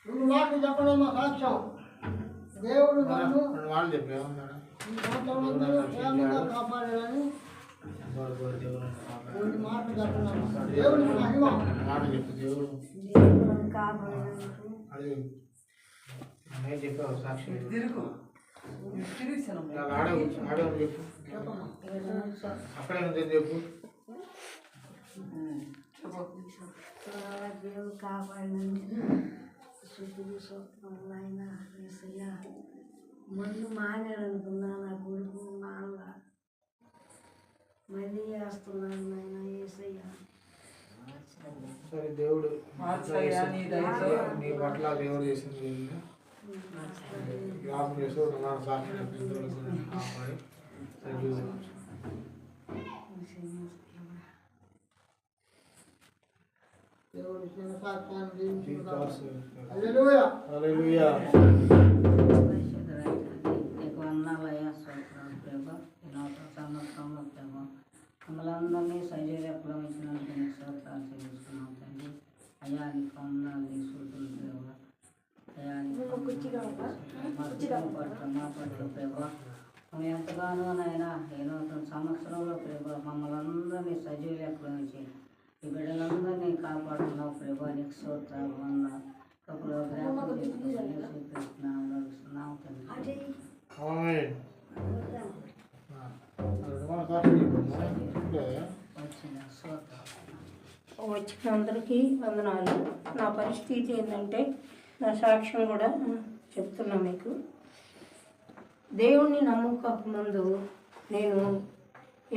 రెండు మాటలు చెప్పడం మా సాక్ష్యం. దేవుడు నన్ను ఈ సంవత్సరం క్షేమంగా కాపాడాలని రెండు మాటలు చెప్పడం. దేవుడి మహిమ. చెప్పావు సాక్షి తిరుగు అక్కడే ఉంది చెప్పు. దేవుడు కాపాడినండి శుద్ధులు సూత్రం ఆయన ఏసయ్యా. మందు మానేరనుకున్నా నా కొడుకు మాల మళ్ళీ వేస్తున్నాను నాయన ఏసయ్యా. సరే దేవుడు నీ పట్ల దేవుడు చేసింది జ్ఞాపకం చేస్తూ సాక్షి కాపాడి దేవుడి చిన్న సాక్ష్యాన్ని దీవించుకుంటాం. హల్లెలూయా. హల్లెలూయా. నీకు వందనాలయ్యా, స్తోత్రాలు ప్రభా. ఈ నూతన సంవత్సరంలో ప్రభా మమ్మల్ందరినీ శరీరపులో ఇచ్చినందుకు నీకు స్తోత్రాలు చెల్లిస్తున్నాం తండ్రి. అయ్యా నీకు వందనాలు, నీ సూతులు ప్రభా. అయ్యా మా పట్ల ప్రభా మేము ఎంతగానో నాయనా ఈ నూతన సంవత్సరంలో ప్రభా మమ్మల్ని అందరినీ సజీవులెక్కలో నుంచి ఈ బిడ్డలందరినీ కాపాడుతున్నావు ప్రభా. నీకు స్తోత్రాలు వందనాలు. కప్పులో జ్ఞాపకం చేసుకుంటున్నాం తండ్రి. వచ్చిన అందరికీ వందనాలు. నా పరిస్థితి ఏంటంటే నా సాక్ష్యం కూడా చెప్తున్నా మీకు. దేవుణ్ణి నమ్ముకోకముందు నేను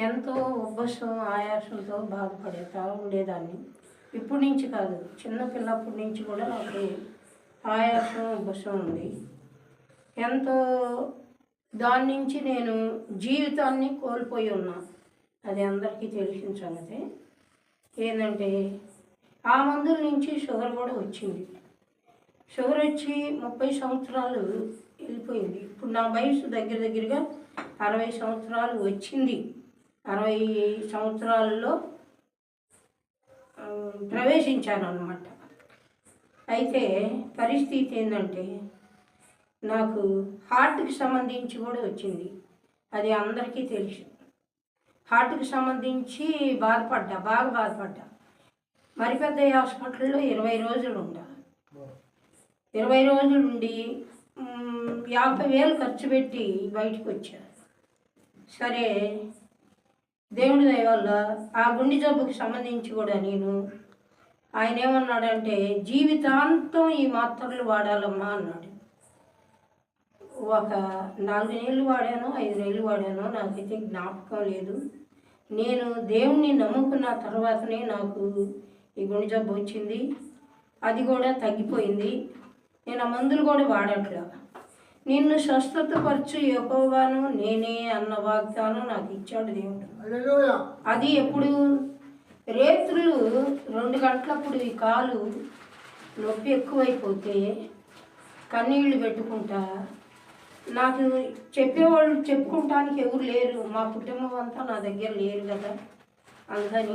ఎంతో ఉబ్బసం ఆయాసంతో బాధపడేతా ఉండేదాన్ని. ఇప్పటి నుంచి కాదు, చిన్నపిల్లప్పటి నుంచి కూడా నాకు ఆయాసం ఉబ్బసం ఉంది. ఎంతో దాని నుంచి నేను జీవితాన్ని కోల్పోయి ఉన్నా. అది అందరికీ తెలిసిన సంగతి. ఏంటంటే ఆ మందుల నుంచి షుగర్ కూడా వచ్చింది. షుగర్ వచ్చి 30 సంవత్సరాలు వెళ్ళిపోయింది. ఇప్పుడు నా వయసు దగ్గరగా 60 సంవత్సరాలు వచ్చింది. 60 సంవత్సరాల్లో ప్రవేశించాను అన్నమాట. అయితే పరిస్థితి ఏంటంటే నాకు హార్ట్కి సంబంధించి కూడా వచ్చింది. అది అందరికీ తెలుసు. హార్ట్కి సంబంధించి బాగా బాధపడ్డా. మరి పెద్ద హాస్పిటల్లో 20 రోజులు ఉంటా. 20 రోజులు ఉండి 50,000 ఖర్చు పెట్టి బయటకు వచ్చా. సరే దేవుడి దయ వల్ల ఆ గుండె జబ్బుకి సంబంధించి కూడా ఆయన ఏమన్నాడంటే జీవితాంతం ఈ మాత్రలు వాడాలమ్మా అన్నాడు. ఒక 4 నెలలు వాడానో 5 నెలలు వాడానో నాకైతే జ్ఞాపకం లేదు. నేను దేవుణ్ణి నమ్ముకున్న తర్వాతనే నాకు ఈ గుండె జబ్బు వచ్చింది. అది కూడా తగ్గిపోయింది. నేను ఆ మందులు కూడా వాడట్లా. నిన్ను స్వస్థతపరచు యెహోవాను నేనే అన్న వాగ్దానం నాకు ఇచ్చాడు దేవుడు. హల్లెలూయా. అది ఎప్పుడు రేత్రులు 2 గంటలప్పుడు ఈ కాలు నొప్పి ఎక్కువైపోతే కన్నీళ్లు పెట్టుకుంటా. నాకు చెప్పేవాళ్ళు చెప్పుకుంటానికి ఎవరు లేరు. మా కుటుంబం అంతా నా దగ్గర లేరు కదా. అందుకని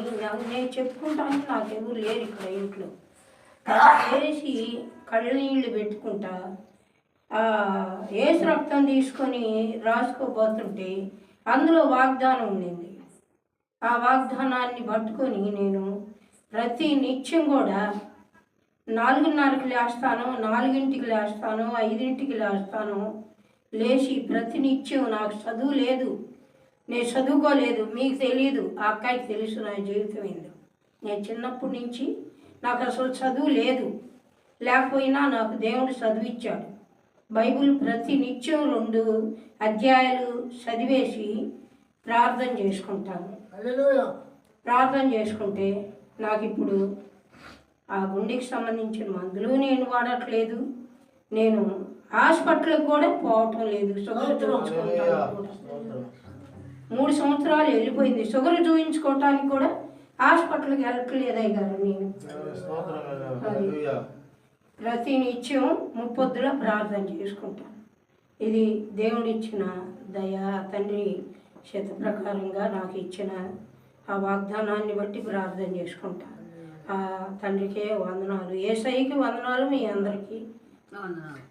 నేను చెప్పుకుంటానికి నాకు ఎవరు లేరు ఇక్కడ ఇంట్లో. చేసి కళ్ళ నీళ్ళు పెట్టుకుంటా యేసు రక్తం తీసుకొని రాసుకోబోతుంటే అందులో వాగ్దానం ఉండింది. ఆ వాగ్దానాన్ని పట్టుకొని నేను ప్రతి నిత్యం కూడా 4:30కి లేస్తాను, 4ంటికి లేస్తాను, 5ంటికి లేస్తాను. లేచి ప్రతి నిత్యం నాకు చదువు లేదు, నేను చదువుకోలేదు. మీకు తెలియదు, ఆ అక్కాయికి తెలుసు నా జీవితం ఏందో. నేను చిన్నప్పటి నుంచి నాకు అసలు చదువు లేదు, లేకపోయినా నాకు దేవుడు చదివిచ్చాడు. బైబిల్ ప్రతి నిత్యం 2 అధ్యాయాలు చదివేసి ప్రార్థన చేసుకుంటాను. ప్రార్థన చేసుకుంటే నాకు ఇప్పుడు ఆ గుండెకి సంబంధించిన మందులు నేను వాడట్లేదు, నేను హాస్పిటల్కి కూడా పోవటం లేదు. షుగర్ చూపించుకుంటాను కూడా 3 సంవత్సరాలు వెళ్ళిపోయింది. షుగర్ చూపించుకోవటానికి కూడా హాస్పిటల్కి వెళ్ళట్లేదు అయ్యారు. నేను ప్రతి నిత్యం ముప్పొద్దులో ప్రార్థన చేసుకుంటాను. ఇది దేవుడిచ్చిన దయ, తండ్రి శత ప్రకారంగా నాకు ఇచ్చిన ఆ వాగ్దానాన్ని బట్టి ప్రార్థన చేసుకుంటాను. ఆ తండ్రికే వందనాలు, యేసయ్యకి వందనాలు, మీ అందరికీ వందనాలు.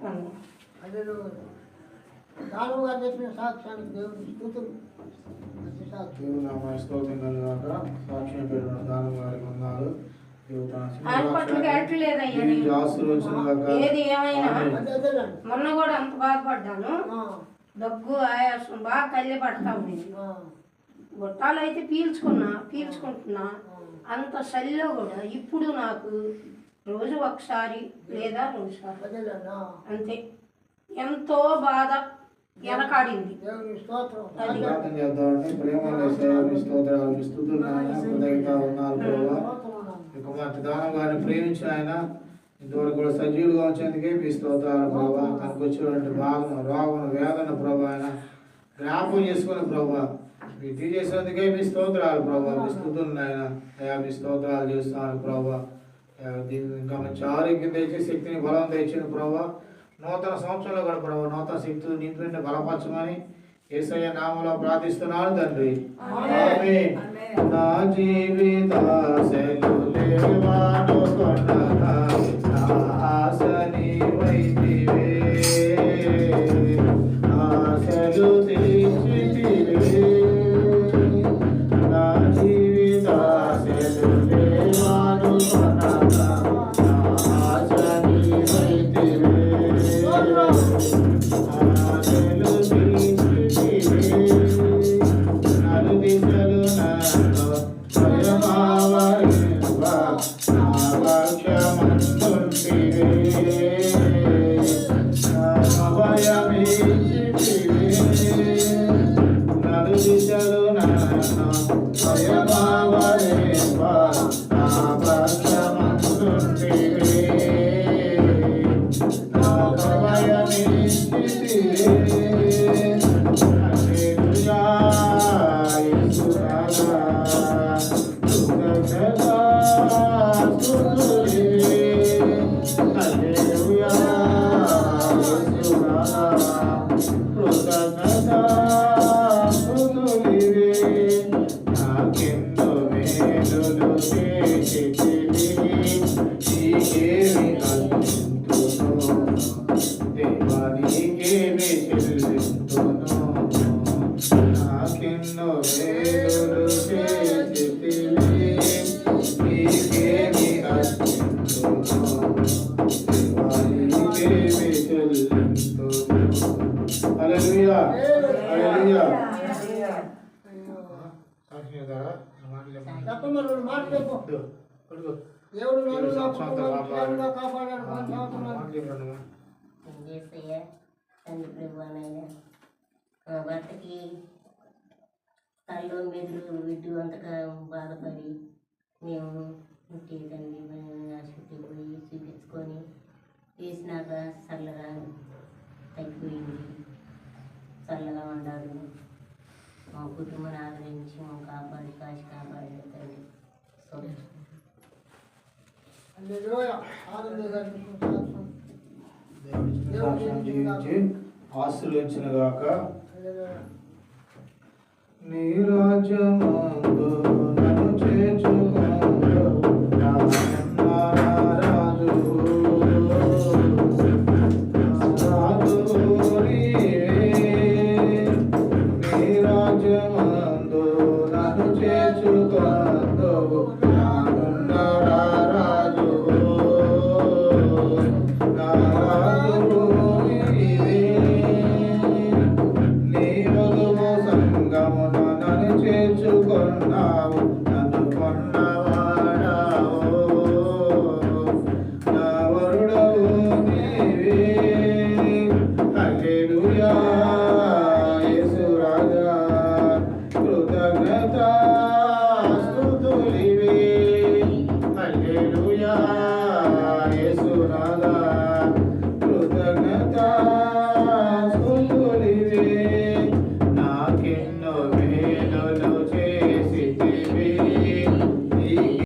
సాక్ష్యానికి దేవుని స్తుతులు. సాక్ష్యం పెట్టిన దానం గారికి వందనాలు. హాస్పిటల్కి వెళ్ళట్లేదయ్యా. ఏది ఏమైనా మొన్న కూడా అంత బాధపడ్డాను. దగ్గు, ఆయాసం బాగా కళ్ళే పడతా ఉండేది. గొట్టాలు అయితే పీల్చుకుంటున్నా. అంత చలిలో కూడా ఇప్పుడు నాకు రోజు ఒకసారి లేదా 2 సార్లు అంతే. ఎంతో బాధ వెనకాడింది. దానం గారిని ప్రేమించిన ఆయన ఇంతవరకు కూడా సజీవులుగా వచ్చేందుకే మీ స్తోత్రాలు ప్రభావ. తనకు వచ్చేటువంటి భాగం, రోగం, వేదన ప్రభావ ఆయన జ్ఞాపకం చేసుకుని ప్రభావ మీరు తీసేసేందుకే మీ స్తోత్రాలు ప్రభావ. మీ స్తుతులు ఆయన అయా మీ స్తోత్రాలు చేస్తున్నాను ప్రభావ. దీన్ని ఇంకా మంచి ఆరోగ్యం తెచ్చి శక్తిని బలం తెచ్చిన ప్రభావ. నూతన సంవత్సరంలో కూడా ప్రభావ నూతన శక్తులు నింపి బలపరచమని యేసయ్య నామములో ప్రార్థిస్తున్నాను తండ్రి. ఆమేన్. నా జీవితాశలు లేవాను కొండగా నా ఆశ నీవైతివే, ఆశలు తీర్చితివే. నా జీవితాశలు లేవాను కొండగా నా ఆశ నీవైతివే, ఆశలు తీర్చితివే. నలుదిశలు నాతో భయమావరింప నా పక్షమందుంటివే, నా భయమిచ్చితివే. నలుదిశలు నాతో భయమావరింప నా పక్షమందుంటివే, నా భయమిచ్చితివే. హల్లెలూయా యేసురాజా, కృతజ్ఞతా స్తుతులివే. హల్లెలూయా యేసురాజా, కృతజ్ఞతా స్తుతులివే. నాకెన్నో మేలులు చేసితివి, నీకేమి అందింతును దేవా, నీకేమి చెల్లింతును. నాకెన్నో మేలులు చేసితివి, నీకేమి అందింతును దేవా, నీకేమి చెల్లింతును. హల్లెలూయా హల్లెలూయా. చెప్పండి, 2 మాటలు చెప్పు. దేవుడు నన్ను నా కుటుంబాన్ని క్షేమంగా కాపాడాడు. 10 సంవత్సరాలు యేసయ్య తండ్రి ప్రభువనైనా మా భర్తకి తల్లో మెదులు విడ్డు అంతగా బాధపడి మేము ఇంటి తండ్రి ఆసుపత్రికి పోయి చూపించుకొని వేసినాక చల్లగా తగ్గిపోయింది. చల్లగా ఉండాలి. మా కుటుంబాన్ని ఆదరించి మా కాపాడి కాచి కాపాడి తండ్రి. హల్లెలూయా. ఆనందం గారికి సాక్ష్యం. సాక్ష్యం జీవించి ఆశీర్వదించిన గాక. హల్లెలూయా. నీ రాజ్యమందు నన్ను చేర్చుకొను నా రాజు, రాజు వందనాలు